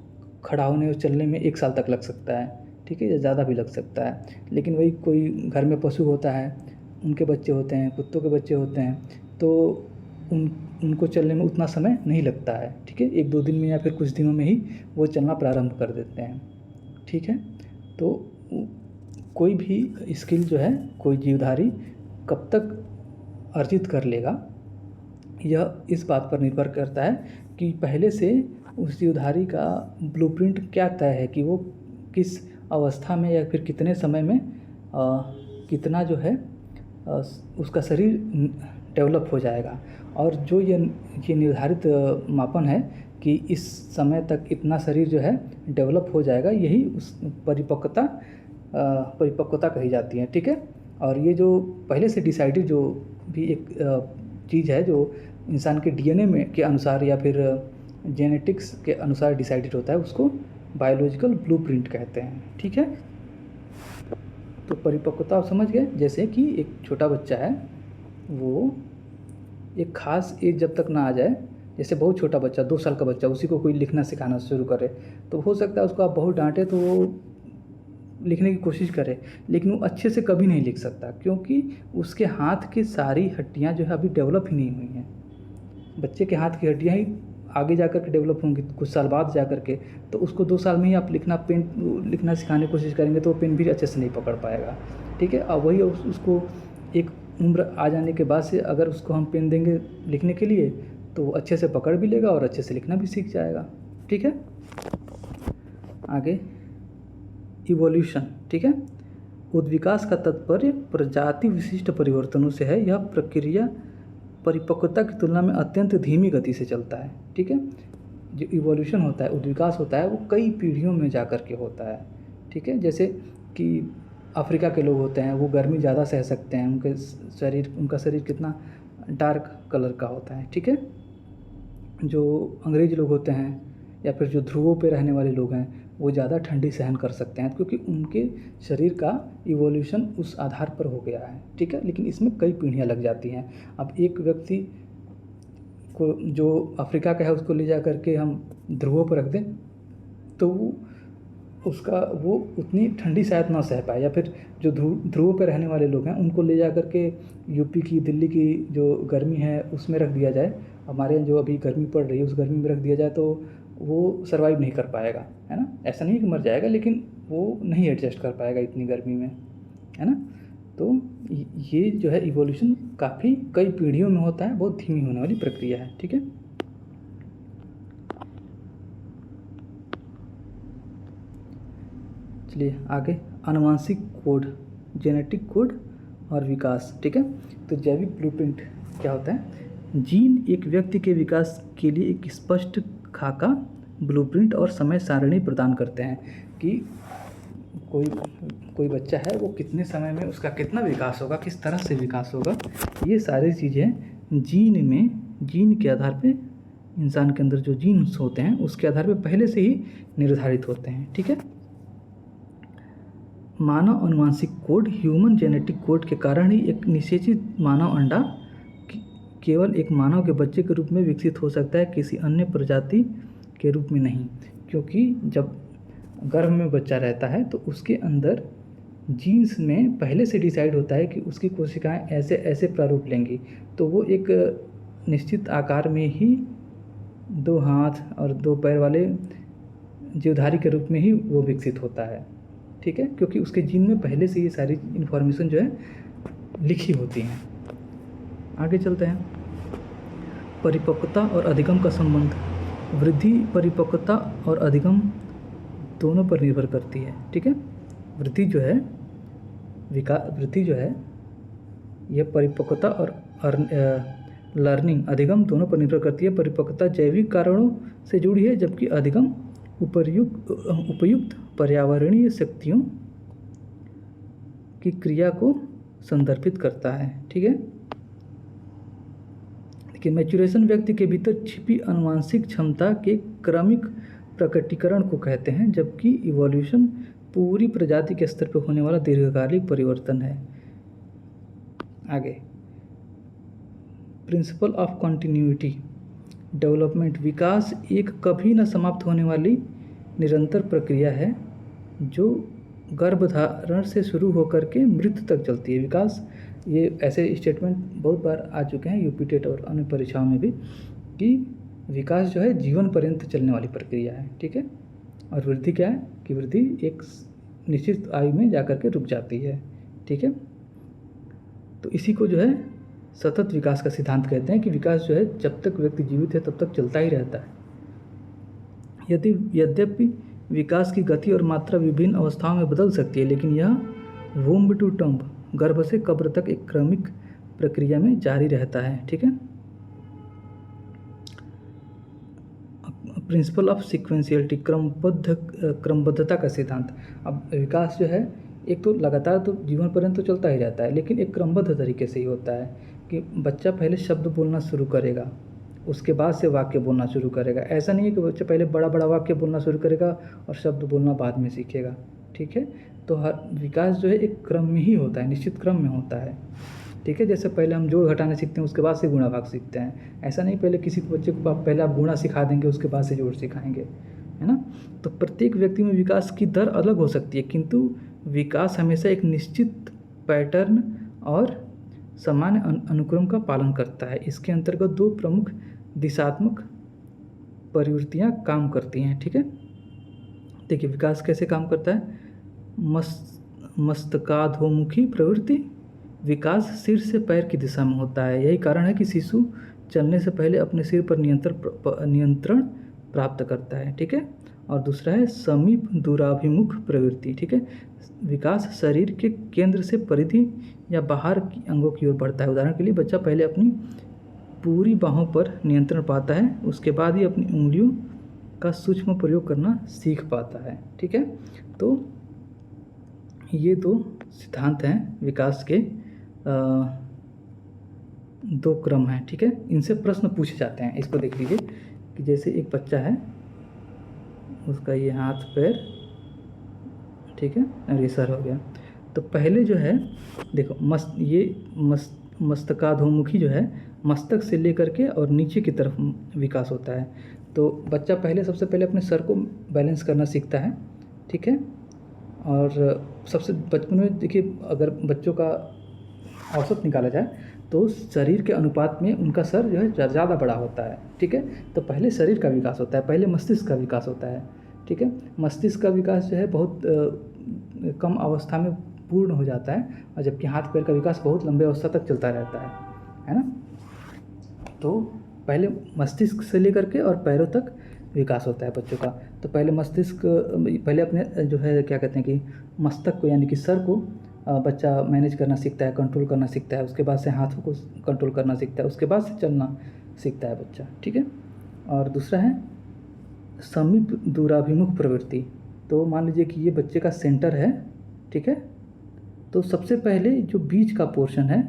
खड़ा होने और चलने में 1 साल तक लग सकता है। ठीक है, या ज़्यादा भी लग सकता है। लेकिन वही कोई घर में पशु होता है, उनके बच्चे होते हैं, कुत्तों के बच्चे होते हैं, तो उनको चलने में उतना समय नहीं लगता है। ठीक है, 1-2 दिन में या फिर कुछ दिनों में ही वो चलना प्रारंभ कर देते हैं। ठीक है, तो कोई भी स्किल जो है कोई जीवधारी कब तक अर्जित कर लेगा, यह इस बात पर निर्भर करता है कि पहले से उस जीवधारी का ब्लूप्रिंट क्या तय है कि वो किस अवस्था में या फिर कितने समय में कितना जो है उसका शरीर डेवलप हो जाएगा। और जो ये निर्धारित मापन है कि इस समय तक इतना शरीर जो है डेवलप हो जाएगा, यही उस परिपक्वता कही जाती है, ठीक है। और ये जो पहले से डिसाइडेड जो भी एक चीज़ है जो इंसान के डीएनए में के अनुसार या फिर जेनेटिक्स के अनुसार डिसाइडेड होता है, उसको बायोलॉजिकल ब्लूप्रिंट कहते हैं, ठीक है। तो परिपक्वता आप समझ गए, जैसे कि एक छोटा बच्चा है, वो एक ख़ास एज जब तक ना आ जाए, जैसे बहुत छोटा बच्चा 2 साल का बच्चा, उसी को कोई लिखना सिखाना शुरू करे, तो हो सकता है उसको आप बहुत डांटे तो वो लिखने की कोशिश करे, लेकिन वो अच्छे से कभी नहीं लिख सकता, क्योंकि उसके हाथ की सारी हड्डियाँ जो है अभी डेवलप ही नहीं हुई हैं। बच्चे के हाथ की हड्डियाँ ही आगे जा कर के डेवलप होंगी कुछ साल बाद जा कर के। तो उसको 2 साल में ही आप लिखना सिखाने की कोशिश करेंगे तो वो पेन भी अच्छे से नहीं पकड़ पाएगा, ठीक है। और वही उसको एक उम्र आ जाने के बाद से अगर उसको हम पेन देंगे लिखने के लिए, तो वो अच्छे से पकड़ भी लेगा और अच्छे से लिखना भी सीख जाएगा, ठीक है। आगे इवोल्यूशन, ठीक है। उद्विकास का तात्पर्य प्रजाति विशिष्ट परिवर्तनों से है। यह प्रक्रिया परिपक्वता की तुलना में अत्यंत धीमी गति से चलता है, ठीक है। जो इवोल्यूशन होता है, उद्विकास होता है, वो कई पीढ़ियों में जा कर के होता है, ठीक है। जैसे कि अफ्रीका के लोग होते हैं, वो गर्मी ज़्यादा सह सकते हैं, उनका शरीर कितना डार्क कलर का होता है, ठीक है। जो अंग्रेज लोग होते हैं या फिर जो ध्रुवों पे रहने वाले लोग हैं, वो ज़्यादा ठंडी सहन कर सकते हैं, क्योंकि उनके शरीर का इवोल्यूशन उस आधार पर हो गया है, ठीक है। लेकिन इसमें कई पीढ़ियाँ लग जाती हैं। अब एक व्यक्ति को जो अफ्रीका का है उसको ले जा करके हम ध्रुवों पर रख दें, तो वो उतनी ठंडी शायद ना सह पाए, या फिर जो ध्रुवों पर रहने वाले लोग हैं उनको ले जा करके यूपी की, दिल्ली की जो गर्मी है उसमें रख दिया जाए, हमारे यहाँ जो अभी गर्मी पड़ रही है उस गर्मी में रख दिया जाए, तो वो सर्वाइव नहीं कर पाएगा, है ना। ऐसा नहीं कि मर जाएगा, लेकिन वो नहीं एडजस्ट कर पाएगा इतनी गर्मी में, है ना। तो ये जो है इवोल्यूशन काफ़ी कई पीढ़ियों में होता है, बहुत धीमी होने वाली प्रक्रिया है, ठीक है। चलिए आगे, आनुवांशिक कोड, जेनेटिक कोड और विकास, ठीक है। तो जैविक ब्लूप्रिंट क्या होता है? जीन एक व्यक्ति के विकास के लिए एक स्पष्ट खाका, ब्लूप्रिंट और समय सारणी प्रदान करते हैं कि कोई बच्चा है वो कितने समय में उसका कितना विकास होगा, किस तरह से विकास होगा, ये सारी चीज़ें जीन के आधार पे, इंसान के अंदर जो जीन्स होते हैं उसके आधार पे पहले से ही निर्धारित होते हैं, ठीक है। मानव आनुवंशिक कोड, ह्यूमन जेनेटिक कोड के कारण ही एक निषेचित मानव अंडा केवल एक मानव के बच्चे के रूप में विकसित हो सकता है, किसी अन्य प्रजाति के रूप में नहीं। क्योंकि जब गर्भ में बच्चा रहता है तो उसके अंदर जीन्स में पहले से डिसाइड होता है कि उसकी कोशिकाएं ऐसे ऐसे प्रारूप लेंगी, तो वो एक निश्चित आकार में ही 2 हाथ और 2 पैर वाले जीवधारी के रूप में ही वो विकसित होता है, ठीक है। क्योंकि उसके जीन में पहले से ये सारी इन्फॉर्मेशन जो है लिखी होती हैं। आगे चलते हैं, परिपक्वता और अधिगम का संबंध। वृद्धि परिपक्वता और अधिगम दोनों पर निर्भर करती है, ठीक है। वृद्धि जो है यह परिपक्वता और लर्निंग, अधिगम दोनों पर निर्भर करती है। परिपक्वता जैविक कारणों से जुड़ी है, जबकि अधिगम उपयुक्त पर्यावरणीय शक्तियों की क्रिया को संदर्भित करता है, ठीक है। देखिए, मैच्योरेशन व्यक्ति के भीतर छिपी आनुवंशिक क्षमता के क्रमिक प्रकटीकरण को कहते हैं, जबकि इवोल्यूशन पूरी प्रजाति के स्तर पर होने वाला दीर्घकालिक परिवर्तन है। आगे, प्रिंसिपल ऑफ कॉन्टिन्यूटी डेवलपमेंट। विकास एक कभी न समाप्त होने वाली निरंतर प्रक्रिया है जो गर्भधारण से शुरू होकर के मृत्यु तक चलती है। विकास, ये ऐसे स्टेटमेंट बहुत बार आ चुके हैं यूपी टेट और अन्य परीक्षाओं में भी, कि विकास जो है जीवन पर्यंत चलने वाली प्रक्रिया है, ठीक है। और वृद्धि क्या है कि वृद्धि एक निश्चित आयु में जाकर के रुक जाती है, ठीक है। तो इसी को जो है सतत विकास का सिद्धांत कहते हैं, कि विकास जो है जब तक व्यक्ति जीवित है तब तक चलता ही रहता है। यद्यपि विकास की गति और मात्रा विभिन्न अवस्थाओं में बदल सकती है, लेकिन यह वुम्ब टू टम्ब गर्भ से कब्र तक एक क्रमिक प्रक्रिया में जारी रहता है। ठीक है। प्रिंसिपल ऑफ सिक्वेंशियलिटी, क्रमबद्धता का सिद्धांत। अब विकास जो है एक तो लगातार तो जीवन पर्यंत तो चलता ही जाता है, लेकिन एक क्रमबद्ध तरीके से ही होता है कि बच्चा पहले शब्द बोलना शुरू करेगा, उसके बाद से वाक्य बोलना शुरू करेगा। ऐसा नहीं है कि बच्चा पहले बड़ा बड़ा वाक्य बोलना शुरू करेगा और शब्द बोलना बाद में सीखेगा। ठीक है। तो हर विकास जो है एक क्रम में ही होता है, निश्चित क्रम में होता है। ठीक है। जैसे पहले हम जोड़ घटाने सीखते हैं, उसके बाद से गुणा भाग सीखते हैं। ऐसा नहीं पहले किसी बच्चे को पहले आप गुणा सिखा देंगे, उसके बाद से जोड़ सिखाएंगे, है ना। तो प्रत्येक व्यक्ति में विकास की दर अलग हो सकती है, किंतु विकास हमेशा एक निश्चित पैटर्न और सामान्य अनुक्रम का पालन करता है। इसके अंतर्गत दो प्रमुख दिशात्मक प्रवृत्तियाँ काम करती हैं। ठीक है। देखिए विकास कैसे काम करता है। मस्तकाधोमुखी प्रवृत्ति, विकास सिर से पैर की दिशा में होता है। यही कारण है कि शिशु चलने से पहले अपने सिर पर नियंत्रण प्राप्त करता है। ठीक है। और दूसरा है समीप दूराभिमुख प्रवृत्ति। ठीक है। विकास शरीर के केंद्र से परिधि या बाहर की अंगों की ओर बढ़ता है। उदाहरण के लिए बच्चा पहले अपनी पूरी बाहों पर नियंत्रण पाता है, उसके बाद ही अपनी उंगलियों का सूक्ष्म प्रयोग करना सीख पाता है। ठीक है। तो ये दो सिद्धांत हैं विकास के, दो क्रम हैं। ठीक है। इनसे प्रश्न पूछे जाते हैं। इसको देख लीजिए कि जैसे एक बच्चा है, उसका ये हाथ पैर, ठीक है, और ये सर हो गया। तो पहले जो है देखो मस्तकाधोमुखी जो है मस्तक से लेकर के और नीचे की तरफ विकास होता है। तो बच्चा पहले सबसे पहले अपने सर को बैलेंस करना सीखता है। ठीक है। और सबसे बचपन में देखिए अगर बच्चों का औसत निकाला जाए तो शरीर के अनुपात में उनका सर जो है ज़्यादा बड़ा होता है। ठीक है। तो पहले शरीर का विकास होता है, पहले मस्तिष्क का विकास होता है। ठीक है। मस्तिष्क का विकास जो है बहुत कम अवस्था में पूर्ण हो जाता है, और जबकि हाथ पैर का विकास बहुत लंबे अवस्था तक चलता रहता है ना। तो पहले मस्तिष्क से लेकर के और पैरों तक विकास होता है बच्चों का। तो पहले मस्तिष्क, पहले अपने जो है क्या कहते हैं कि मस्तक को यानी कि सर को बच्चा मैनेज करना सीखता है, कंट्रोल करना सीखता है। उसके बाद से हाथों को कंट्रोल करना सीखता है, उसके बाद से चलना सीखता है बच्चा। ठीक है। और दूसरा है समीप दूराभिमुख प्रवृत्ति। तो मान लीजिए कि ये बच्चे का सेंटर है। ठीक है। तो सबसे पहले जो बीच का पोर्शन है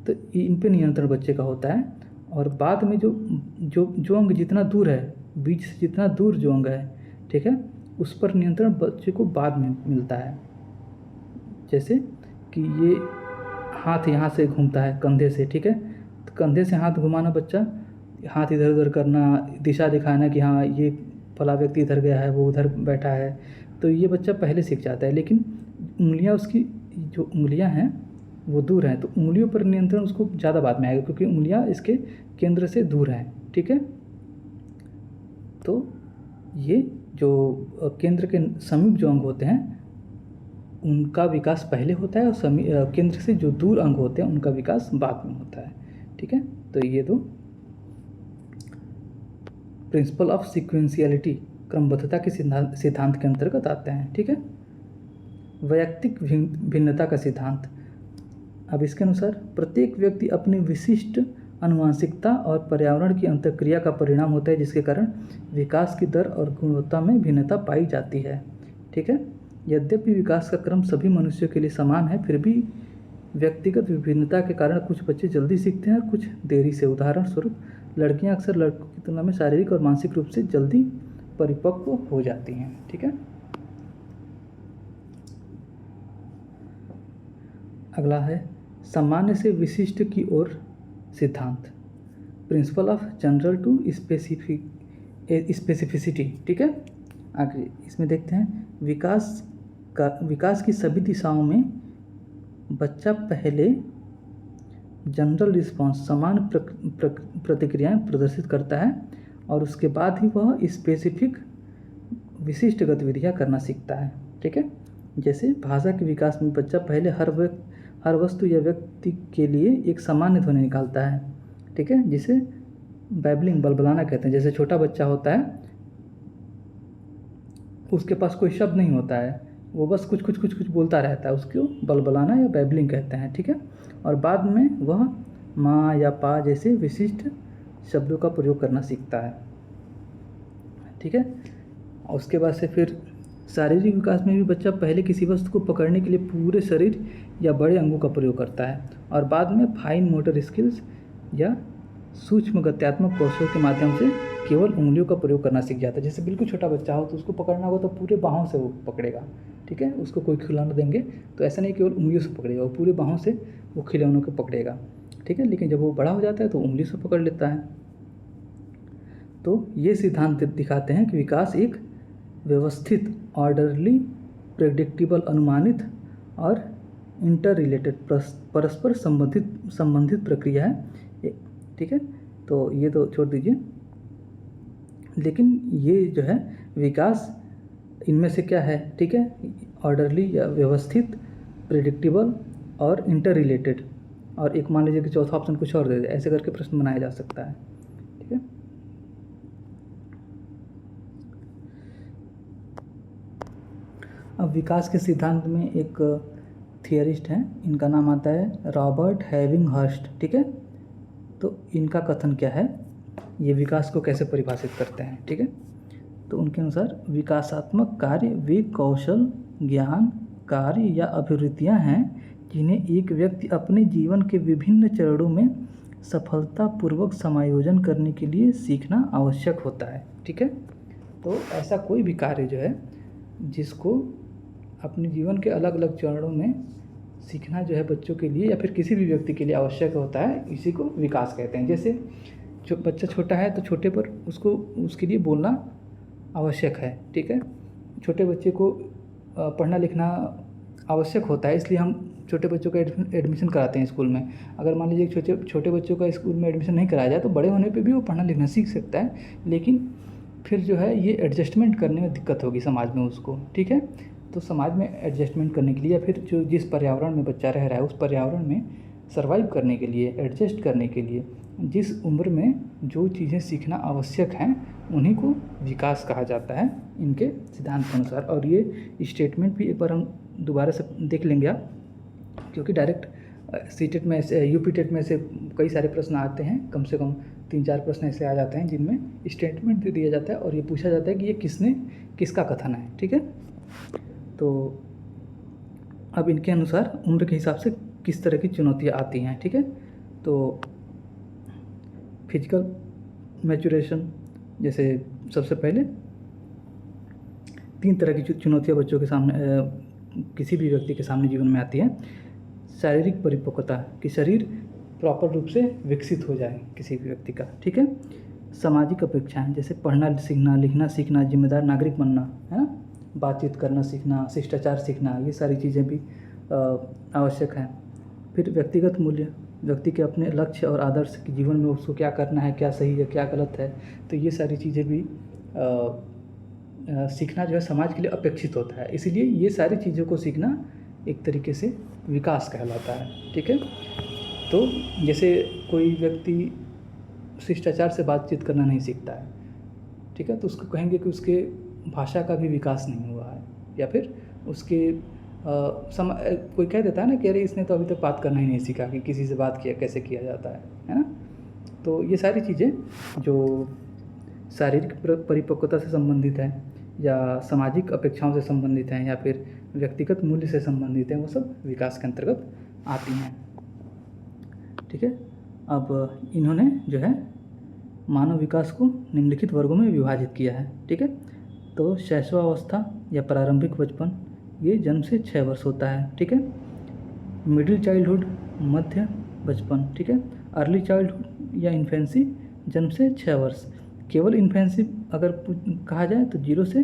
तो इन पे नियंत्रण बच्चे का होता है, और बाद में जो अंग जितना दूर है, बीच से जितना दूर जो अंग है, ठीक है, उस पर नियंत्रण बच्चे को बाद में मिलता है। जैसे कि ये हाथ यहाँ से घूमता है कंधे से। ठीक है। तो कंधे से हाथ घुमाना, बच्चा हाथ इधर उधर करना, दिशा दिखाना कि हाँ ये फला व्यक्ति इधर गया है, वो उधर बैठा है, तो ये बच्चा पहले सीख जाता है। लेकिन उंगलियां, उसकी जो उंगलियां हैं वो दूर हैं, तो उंगलियों पर नियंत्रण उसको ज़्यादा बाद में आएगा, क्योंकि उंगलियां इसके केंद्र से दूर हैं। ठीक है। तो ये जो केंद्र के समीप जो अंग होते हैं उनका विकास पहले होता है, और केंद्र से जो दूर अंग होते हैं उनका विकास बाद में होता है। ठीक है। तो ये दो प्रिंसिपल ऑफ सिक्वेंशियलिटी, क्रमबद्धता के सिद्धांत के अंतर्गत आते हैं। ठीक है। वैयक्तिक भिन्नता का सिद्धांत। अब इसके अनुसार प्रत्येक व्यक्ति अपनी विशिष्ट आनुवंशिकता और पर्यावरण की अंतःक्रिया का परिणाम होता है, जिसके कारण विकास की दर और गुणवत्ता में भिन्नता पाई जाती है। ठीक है। यद्यपि विकास का क्रम सभी मनुष्यों के लिए समान है, फिर भी व्यक्तिगत विभिन्नता के कारण कुछ बच्चे जल्दी सीखते हैं और कुछ देरी से। उदाहरण स्वरूप लड़कियां अक्सर लड़कों की तुलना में शारीरिक और मानसिक रूप से जल्दी परिपक्व हो जाती हैं। ठीक है। अगला है सामान्य से विशिष्ट की ओर सिद्धांत, principle of general to specificity. ठीक है। आगे इसमें देखते हैं विकास की सभी दिशाओं में बच्चा पहले जनरल रिस्पॉन्स, सामान्य प्रतिक्रियाएं प्रदर्शित करता है, और उसके बाद ही वह स्पेसिफिक विशिष्ट गतिविधियां करना सीखता है। ठीक है। जैसे भाषा के विकास में बच्चा पहले हर वस्तु या व्यक्ति के लिए एक सामान्य ध्वनि निकालता है। ठीक है। जिसे बैबलिंग, बलबलाना कहते हैं। जैसे छोटा बच्चा होता है, उसके पास कोई शब्द नहीं होता है, वो बस कुछ कुछ कुछ कुछ बोलता रहता है, उसको बलबलाना या बैबलिंग कहते हैं, ठीक है। और बाद में वह माँ या पा जैसे विशिष्ट शब्दों का प्रयोग करना सीखता है, ठीक है। और उसके बाद से फिर शारीरिक विकास में भी बच्चा पहले किसी वस्तु को पकड़ने के लिए पूरे शरीर या बड़े अंगों का प्रयोग करता है, और बाद में फाइन मोटर स्किल्स या सूक्ष्म गत्यात्मक कौशल के माध्यम से केवल उंगलियों का प्रयोग करना सीख जाता है। जैसे बिल्कुल छोटा बच्चा हो तो उसको पकड़ना हो तो पूरे बाहों से वो पकड़ेगा, ठीक है। उसको कोई खिलौना देंगे तो ऐसा नहीं केवल उंगलियों से पकड़ेगा, वो पूरे बाहों से वो खिलौनों को पकड़ेगा, ठीक है। लेकिन जब वो बड़ा हो जाता है तो उंगली से पकड़ लेता है। तो ये सिद्धांत दिखाते हैं कि विकास एक व्यवस्थित, ऑर्डरली, प्रेडिक्टेबल, अनुमानित और इंटर रिलेटेड, परस्पर संबंधित प्रक्रिया है, ठीक है। तो ये तो छोड़ दीजिए, लेकिन ये जो है विकास इनमें से क्या है, ठीक है, ऑर्डरली या व्यवस्थित, प्रेडिक्टेबल और इंटर रिलेटेड, और एक मान लीजिए कि चौथा ऑप्शन कुछ और दे दे, ऐसे करके प्रश्न बनाया जा सकता है, ठीक है। अब विकास के सिद्धांत में एक थियरिस्ट हैं, इनका नाम आता है रॉबर्ट हैविंगहर्स्ट, ठीक है। तो इनका कथन क्या है, ये विकास को कैसे परिभाषित करते हैं, ठीक है। तो उनके अनुसार विकासात्मक कार्य वे कौशल, ज्ञान, कार्य या अभिवृत्तियां हैं जिन्हें एक व्यक्ति अपने जीवन के विभिन्न चरणों में सफलतापूर्वक समायोजन करने के लिए सीखना आवश्यक होता है, ठीक है। तो ऐसा कोई भी कार्य जो है जिसको अपने जीवन के अलग अलग चरणों में सीखना जो है बच्चों के लिए या फिर किसी भी व्यक्ति के लिए आवश्यक होता है, इसी को विकास कहते हैं। जैसे जो बच्चा छोटा है तो छोटे पर उसको उसके लिए बोलना आवश्यक है, ठीक है। छोटे बच्चे को पढ़ना लिखना आवश्यक होता है, इसलिए हम छोटे बच्चों का एडमिशन कराते हैं स्कूल में। अगर मान लीजिए छोटे बच्चों का स्कूल में एडमिशन नहीं कराया जाए तो बड़े होने पे भी वो पढ़ना लिखना सीख सकता है, लेकिन फिर जो है ये एडजस्टमेंट करने में दिक्कत होगी समाज में उसको, ठीक है। तो समाज में एडजस्टमेंट करने के लिए या फिर जो जिस पर्यावरण में बच्चा रह रहा है उस पर्यावरण में सर्वाइव करने के लिए, एडजस्ट करने के लिए जिस उम्र में जो चीज़ें सीखना आवश्यक हैं उन्हीं को विकास कहा जाता है इनके सिद्धांत के अनुसार। और ये स्टेटमेंट भी एक बार हम दोबारा से देख लेंगे आप, क्योंकि डायरेक्ट सीटेट में ऐसे, यूपी टेट में से कई सारे प्रश्न आते हैं, कम से कम 3-4 प्रश्न ऐसे आ जाते हैं जिनमें स्टेटमेंट दे दिया जाता है और ये पूछा जाता है कि ये किसका कथन है, ठीक है। तो अब इनके अनुसार उम्र के हिसाब से किस तरह की चुनौतियाँ आती हैं, ठीक है। तो फिजिकल मैच्योरेशन, जैसे सबसे पहले 3 तरह की चुनौतियाँ बच्चों के सामने किसी भी व्यक्ति के सामने जीवन में आती है। शारीरिक परिपक्वता, कि शरीर प्रॉपर रूप से विकसित हो जाए किसी भी व्यक्ति का, ठीक है। सामाजिक अपेक्षाएं, जैसे पढ़ना सीखना, लिखना सीखना, जिम्मेदार नागरिक बनना, है ना, बातचीत करना सीखना, शिष्टाचार सीखना, ये सारी चीज़ें भी आवश्यक हैं। फिर व्यक्तिगत मूल्य, व्यक्ति के अपने लक्ष्य और आदर्श के जीवन में उसको क्या करना है, क्या सही है क्या गलत है, तो ये सारी चीज़ें भी सीखना जो है समाज के लिए अपेक्षित होता है। इसीलिए ये सारी चीज़ों को सीखना एक तरीके से विकास कहलाता है, ठीक है। तो जैसे कोई व्यक्ति शिष्टाचार से बातचीत करना नहीं सीखता है, ठीक है, तो उसको कहेंगे कि उसके भाषा का भी विकास नहीं हुआ है, या फिर उसके कोई कह देता है ना कि अरे इसने तो अभी तक बात करना ही नहीं सीखा कि किसी से बात किया कैसे किया जाता है ना। तो ये सारी चीज़ें जो शारीरिक परिपक्वता से संबंधित हैं या सामाजिक अपेक्षाओं से संबंधित हैं या फिर व्यक्तिगत मूल्य से संबंधित हैं, वो सब विकास के अंतर्गत आती हैं, ठीक है। अब इन्होंने जो है मानव विकास को निम्नलिखित वर्गों में विभाजित किया है, ठीक है। तो शैशवावस्था या प्रारंभिक बचपन, ये जन्म से 6 वर्ष होता है, ठीक है। मिडिल चाइल्डहुड, मध्य बचपन, ठीक है। अर्ली चाइल्डहुड या इन्फेंसी, जन्म से 6 वर्ष। केवल इन्फेंसी अगर कहा जाए तो 0 से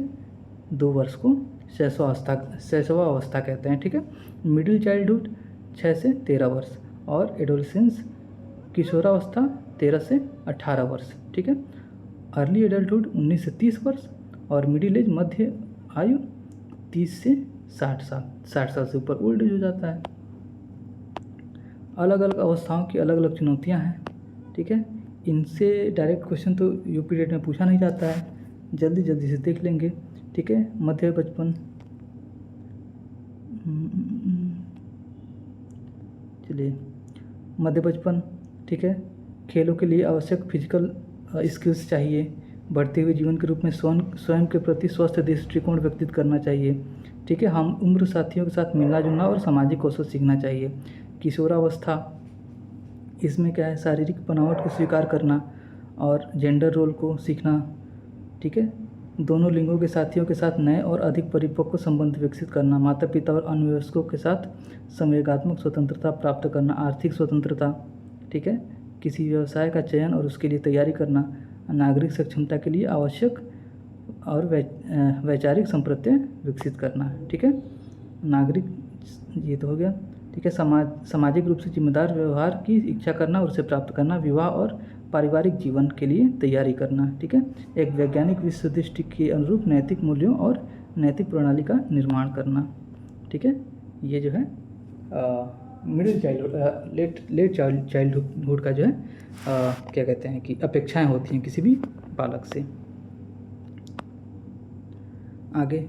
2 वर्ष को शैशवावस्था कहते हैं, ठीक है। मिडिल चाइल्डहुड 6 से 13 वर्ष, और एडोलेसेंस किशोरावस्था 13 से 18 वर्ष, ठीक है। अर्ली एडल्टहुड 19 से 30 वर्ष, और मिडिल एज मध्य आयु 30 से 60 साल, 60 साल से ऊपर ओल्ड एज हो जाता है। अलग अलग अवस्थाओं की अलग अलग चुनौतियां हैं, ठीक है। इनसे डायरेक्ट क्वेश्चन तो यूपी टेट में पूछा नहीं जाता है, जल्दी जल्दी से देख लेंगे, ठीक है। मध्य बचपन चलिए, मध्य बचपन, ठीक है। खेलों के लिए आवश्यक फिजिकल स्किल्स चाहिए। बढ़ते हुए जीवन के रूप में स्वयं के प्रति स्वस्थ दृष्टिकोण विकसित करना चाहिए, ठीक है। हम उम्र साथियों के साथ मिलना जुलना और सामाजिक कौशल सीखना चाहिए। किशोरावस्था, इसमें क्या है, शारीरिक बनावट को स्वीकार करना और जेंडर रोल को सीखना, ठीक है। दोनों लिंगों के साथियों के साथ नए और अधिक परिपक्व संबंध विकसित करना, माता पिता और अन्य वयस्कों के साथ संवेगात्मक स्वतंत्रता प्राप्त करना, आर्थिक स्वतंत्रता, ठीक है। किसी व्यवसाय का चयन और उसके लिए तैयारी करना, नागरिक सक्षमता के लिए आवश्यक और वैचारिक संप्रत्यय विकसित करना, ठीक है। नागरिक, ये तो हो गया, ठीक है। सामाजिक रूप से जिम्मेदार व्यवहार की इच्छा करना और उसे प्राप्त करना, विवाह और पारिवारिक जीवन के लिए तैयारी करना, ठीक है। एक वैज्ञानिक विश्व दृष्टि के अनुरूप नैतिक मूल्यों और नैतिक प्रणाली का निर्माण करना, ठीक है। ये जो है मिडिल चाइल्डहुड, लेट चाइल्डहुड का जो है क्या कहते हैं कि अपेक्षाएं होती हैं किसी भी बालक से। आगे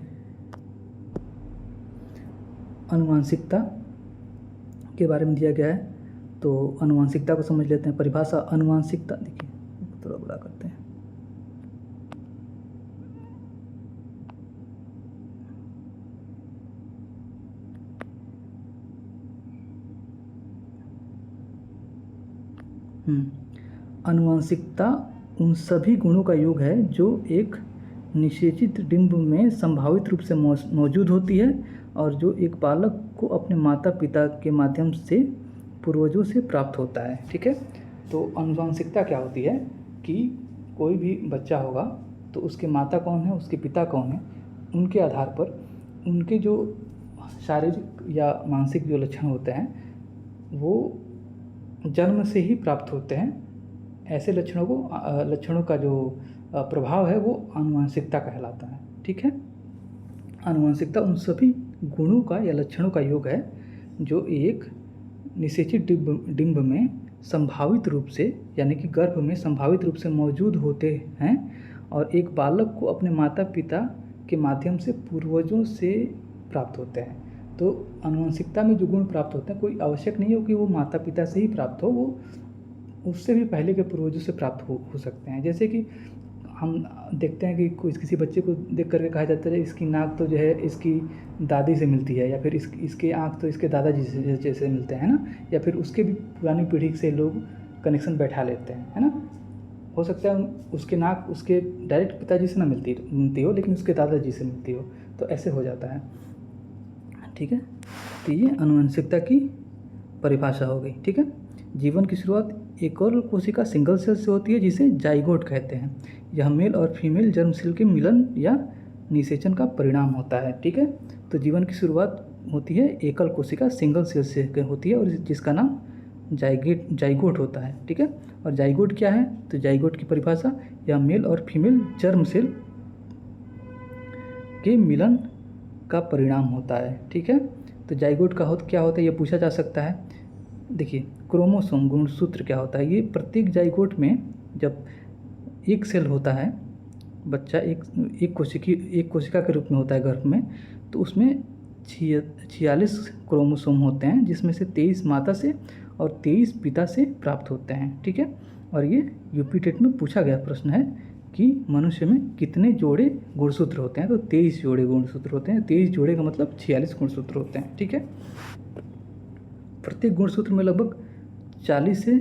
अनुवांशिकता के बारे में दिया गया है, तो अनुवांशिकता को समझ लेते हैं। परिभाषा, अनुवांशिकता, देखिए थोड़ा बड़ा करते हैं। अनुवांशिकता उन सभी गुणों का योग है जो एक निषेचित डिंब में संभावित रूप से मौजूद होती है और जो एक बालक को अपने माता पिता के माध्यम से पूर्वजों से प्राप्त होता है, ठीक है। तो अनुवांशिकता क्या होती है कि कोई भी बच्चा होगा तो उसके माता कौन है, उसके पिता कौन है, उनके आधार पर उनके जो शारीरिक या मानसिक जो लक्षण होते हैं वो जन्म से ही प्राप्त होते हैं। ऐसे लक्षणों का जो प्रभाव है वो अनुवांशिकता कहलाता है, ठीक है। अनुवांशिकता उन सभी गुणों का या लक्षणों का योग है जो एक निषेचित डिंब में संभावित रूप से, यानी कि गर्भ में संभावित रूप से मौजूद होते हैं और एक बालक को अपने माता पिता के माध्यम से पूर्वजों से प्राप्त होते हैं। तो अनुवांशिकता में जो गुण प्राप्त होते हैं, कोई आवश्यक नहीं हो कि वो माता पिता से ही प्राप्त हो, वो उससे भी पहले के पूर्वजों से प्राप्त हो सकते हैं। जैसे कि हम देखते हैं कि किसी बच्चे को देख करके कहा जाता है इसकी नाक तो जो है इसकी दादी से मिलती है, या फिर इसके आँख तो इसके दादाजी से जैसे मिलते हैं ना, या फिर उसके भी पुरानी पीढ़ी से लोग कनेक्शन बैठा लेते हैं, है ना। हो सकता है उसके नाक उसके डायरेक्ट पिताजी से ना मिलती हो, लेकिन उसके दादाजी से मिलती हो, तो ऐसे हो जाता है, ठीक है। तो ये अनुवांशिकता की परिभाषा हो गई, ठीक है। जीवन की शुरुआत एकल कोशिका सिंगल सेल से होती है जिसे जाइगोट कहते हैं। यह मेल और फीमेल जर्म सेल के मिलन या निषेचन का परिणाम होता है, ठीक है। तो जीवन की शुरुआत होती है एकल कोशिका सिंगल सेल से होती है और जिसका नाम जाइगोट होता है, ठीक है। और जाइगोट क्या है, तो जाइगोट की परिभाषा, यह मेल और फीमेल जर्म सेल के मिलन का परिणाम होता है, ठीक है। तो जाइगोट का क्या होता है ये पूछा जा सकता है। देखिए, क्रोमोसोम गुणसूत्र क्या होता है, ये प्रत्येक जाइगोट में जब एक सेल होता है, बच्चा एक कोशिका के रूप में होता है गर्भ में, तो उसमें 46 क्रोमोसोम होते हैं, जिसमें से 23 माता से और 23 पिता से प्राप्त होते हैं, ठीक है। और ये यूपी टेट में पूछा गया प्रश्न है कि मनुष्य में कितने जोड़े गुणसूत्र होते हैं, तो 23 जोड़े गुणसूत्र होते हैं। 23 जोड़े का मतलब 46 गुणसूत्र होते हैं, ठीक है। प्रत्येक गुणसूत्र में लगभग 40 से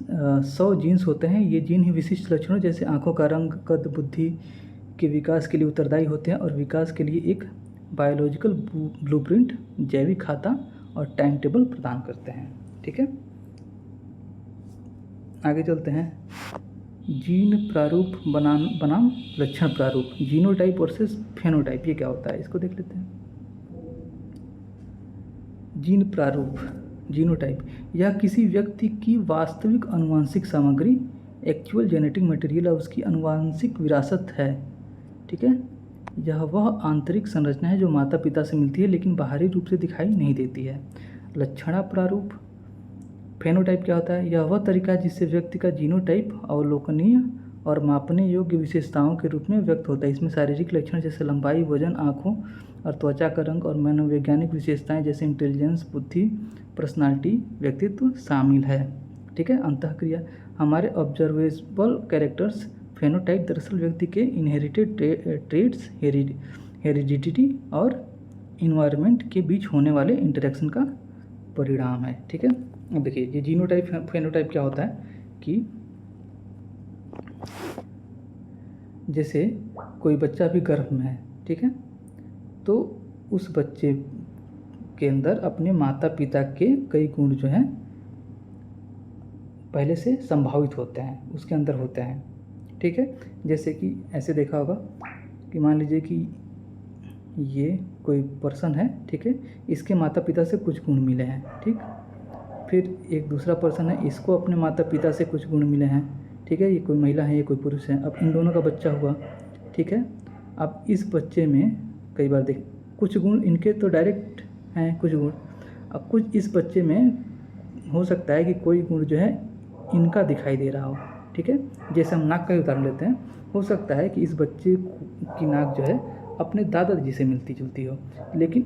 100 जीन्स होते हैं। ये जीन ही विशिष्ट लक्षणों जैसे आंखों का रंग, कद, बुद्धि के विकास के लिए उत्तरदायी होते हैं और विकास के लिए एक बायोलॉजिकल ब्लूप्रिंट, जैविक खाता और टाइम टेबल प्रदान करते हैं, ठीक है। आगे चलते हैं। जीन प्रारूप बनाम लक्षण प्रारूप, जीनोटाइप वर्सेस फेनोटाइप, ये क्या होता है इसको देख लेते हैं। जीन प्रारूप, जीनोटाइप, यह किसी व्यक्ति की वास्तविक आनुवंशिक सामग्री, एक्चुअल जेनेटिक मटेरियल और उसकी आनुवंशिक विरासत है, ठीक है। यह वह आंतरिक संरचना है जो माता पिता से मिलती है लेकिन बाहरी रूप से दिखाई नहीं देती है। लक्षणा प्रारूप, फेनोटाइप क्या होता है, यह वह तरीका है जिससे व्यक्ति का जीनोटाइप अवलोकनीय और मापने योग्य विशेषताओं के रूप में व्यक्त होता है। इसमें शारीरिक लक्षण जैसे लंबाई, वजन, आँखों और त्वचा का रंग और मनोवैज्ञानिक विशेषताएं जैसे इंटेलिजेंस, बुद्धि, पर्सनालिटी, व्यक्तित्व शामिल है। ठीक है। अंतःक्रिया, हमारे ऑब्जर्वेबल कैरेक्टर्स फेनोटाइप दरअसल व्यक्ति के इनहेरिटेड ट्रेड्स, हेरिडिटी और इन्वायरमेंट के बीच होने वाले इंटरेक्शन का परिणाम है। ठीक है। अब देखिए ये जीनोटाइप फेनोटाइप क्या होता है कि जैसे कोई बच्चा भी गर्भ में है, ठीक है, तो उस बच्चे के अंदर अपने माता पिता के कई गुण जो हैं पहले से संभावित होते हैं, उसके अंदर होते हैं। ठीक है। जैसे कि ऐसे देखा होगा कि मान लीजिए कि ये कोई पर्सन है, ठीक है, इसके माता पिता से कुछ गुण मिले हैं, ठीक। फिर एक दूसरा पर्सन है, इसको अपने माता पिता से कुछ गुण मिले हैं, ठीक है, ये कोई महिला है, ये कोई पुरुष है। अब इन दोनों का बच्चा हुआ, ठीक है। अब इस बच्चे में कई बार देख कुछ गुण इनके तो डायरेक्ट हैं, कुछ गुण, अब कुछ इस बच्चे में हो सकता है कि कोई गुण जो है इनका दिखाई दे रहा हो, ठीक है। जैसे हम नाक का ही उदाहरण लेते हैं, हो सकता है कि इस बच्चे की नाक जो है अपने दादाजी से मिलती जुलती हो, लेकिन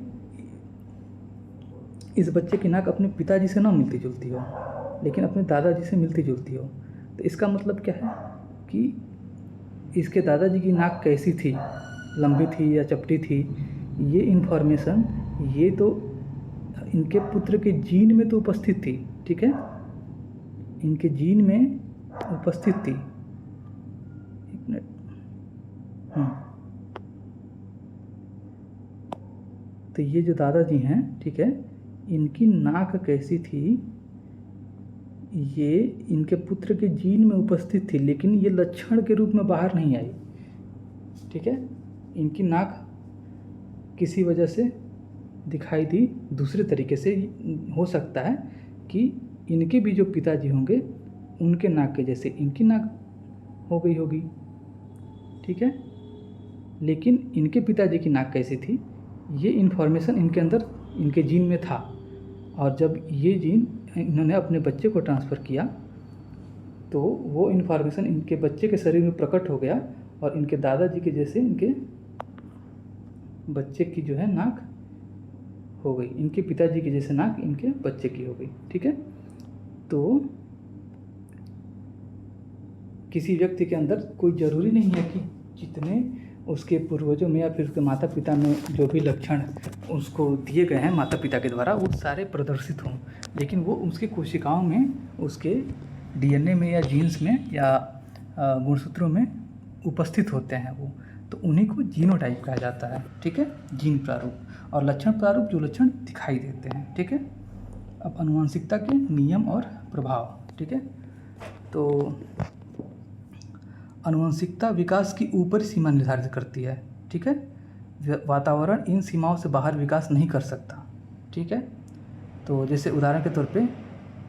इस बच्चे की नाक अपने पिताजी से ना मिलती जुलती हो, लेकिन अपने दादाजी से मिलती जुलती हो। तो इसका मतलब क्या है कि इसके दादाजी की नाक कैसी थी, लंबी थी या चपटी थी, ये इन्फॉर्मेशन ये तो इनके पुत्र के जीन में तो उपस्थित थी, ठीक है, इनके जीन में उपस्थित थी। एक मिनट, तो ये जो दादाजी हैं, ठीक है, इनकी नाक कैसी थी, ये इनके पुत्र के जीन में उपस्थित थी, लेकिन ये लक्षण के रूप में बाहर नहीं आई, ठीक है। इनकी नाक किसी वजह से दिखाई दी दूसरे तरीके से। हो सकता है कि इनके भी जो पिताजी होंगे उनके नाक के जैसे इनकी नाक हो गई होगी, ठीक है, लेकिन इनके पिताजी की नाक कैसी थी, ये इन्फॉर्मेशन इनके अंदर इनके जीन में था, और जब ये जीन इन्होंने अपने बच्चे को ट्रांसफ़र किया तो वो इन्फॉर्मेशन इनके बच्चे के शरीर में प्रकट हो गया, और इनके दादाजी के जैसे इनके बच्चे की जो है नाक हो गई, इनके पिताजी की जैसे नाक इनके बच्चे की हो गई, ठीक है। तो किसी व्यक्ति के अंदर कोई ज़रूरी नहीं है कि जितने उसके पूर्वजों में या फिर उसके माता पिता में जो भी लक्षण उसको दिए गए हैं माता पिता के द्वारा वो सारे प्रदर्शित हों, लेकिन वो उसकी कोशिकाओं में, उसके डीएनए में या जीन्स में या गुणसूत्रों में उपस्थित होते हैं वो, तो उन्हीं को जीनोटाइप कहा जाता है, ठीक है, जीन प्रारूप। और लक्षण प्रारूप जो लक्षण दिखाई देते हैं, ठीक है। अब आनुवंशिकता के नियम और प्रभाव, ठीक है। तो आनुवंशिकता विकास की ऊपरी सीमा निर्धारित करती है, ठीक है। वातावरण इन सीमाओं से बाहर विकास नहीं कर सकता, ठीक है। तो जैसे उदाहरण के तौर पे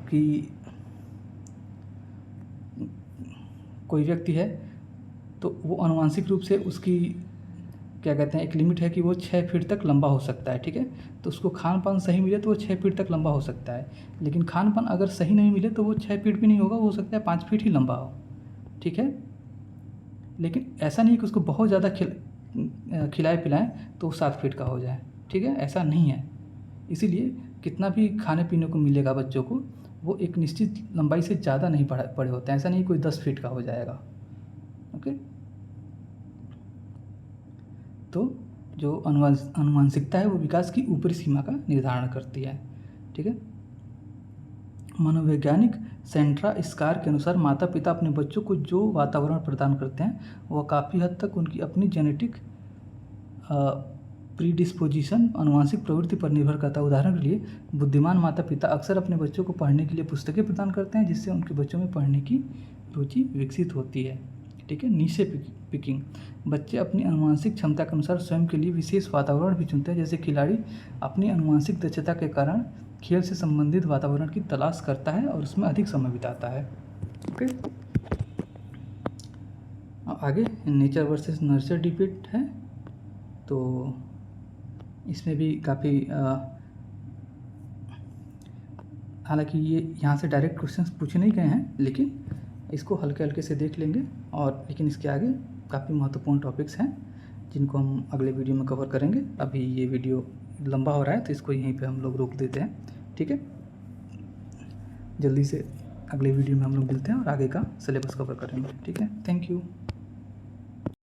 कि कोई व्यक्ति है तो वो आनुवंशिक रूप से उसकी क्या कहते हैं, एक लिमिट है कि वो 6 फीट तक लंबा हो सकता है, ठीक है। तो उसको खान पान सही मिले तो वो 6 फीट तक लंबा हो सकता है, लेकिन खान पान अगर सही नहीं मिले तो वो 6 फीट भी नहीं होगा, वो हो सकता है 5 फीट ही लंबा हो, ठीक है। लेकिन ऐसा नहीं कि उसको बहुत ज़्यादा खिलाए पिलाएं तो वो 7 फीट का हो जाए, ठीक है, ऐसा नहीं है। इसीलिए कितना भी खाने पीने को मिलेगा बच्चों को, वो एक निश्चित लंबाई से ज़्यादा नहीं बड़े होते हैं, ऐसा नहीं कोई 10 फीट का हो जाएगा, ओके। तो जो आनुवंशिकता है वो विकास की ऊपरी सीमा का निर्धारण करती है, ठीक है। मनोवैज्ञानिक सेंट्रा स्कार के अनुसार माता पिता अपने बच्चों को जो वातावरण प्रदान करते हैं वह काफ़ी हद तक उनकी अपनी जेनेटिक प्रीडिस्पोजिशन, आनुवंशिक प्रवृत्ति पर निर्भर करता है। उदाहरण के लिए बुद्धिमान माता पिता अक्सर अपने बच्चों को पढ़ने के लिए पुस्तकें प्रदान करते हैं, जिससे उनके बच्चों में पढ़ने की रुचि विकसित होती है, ठीक है। नीचे पिकिंग, बच्चे अपनी आनुवंशिक क्षमता के अनुसार स्वयं के लिए विशेष वातावरण भी चुनते हैं, जैसे खिलाड़ी अपनी आनुवंशिक दक्षता के कारण खेल से संबंधित वातावरण की तलाश करता है और उसमें अधिक समय बिताता है, ओके। आगे नेचर वर्सेस नर्चर डिबेट है, तो इसमें भी काफ़ी हालांकि ये यहाँ से डायरेक्ट क्वेश्चंस पूछे नहीं गए हैं, लेकिन इसको हल्के हल्के से देख लेंगे, और लेकिन इसके आगे काफ़ी महत्वपूर्ण टॉपिक्स हैं जिनको हम अगले वीडियो में कवर करेंगे। अभी ये वीडियो लंबा हो रहा है तो इसको यहीं पे हम लोग रोक देते हैं, ठीक है। जल्दी से अगले वीडियो में हम लोग मिलते हैं और आगे का सिलेबस कवर करेंगे, ठीक है। Thank you.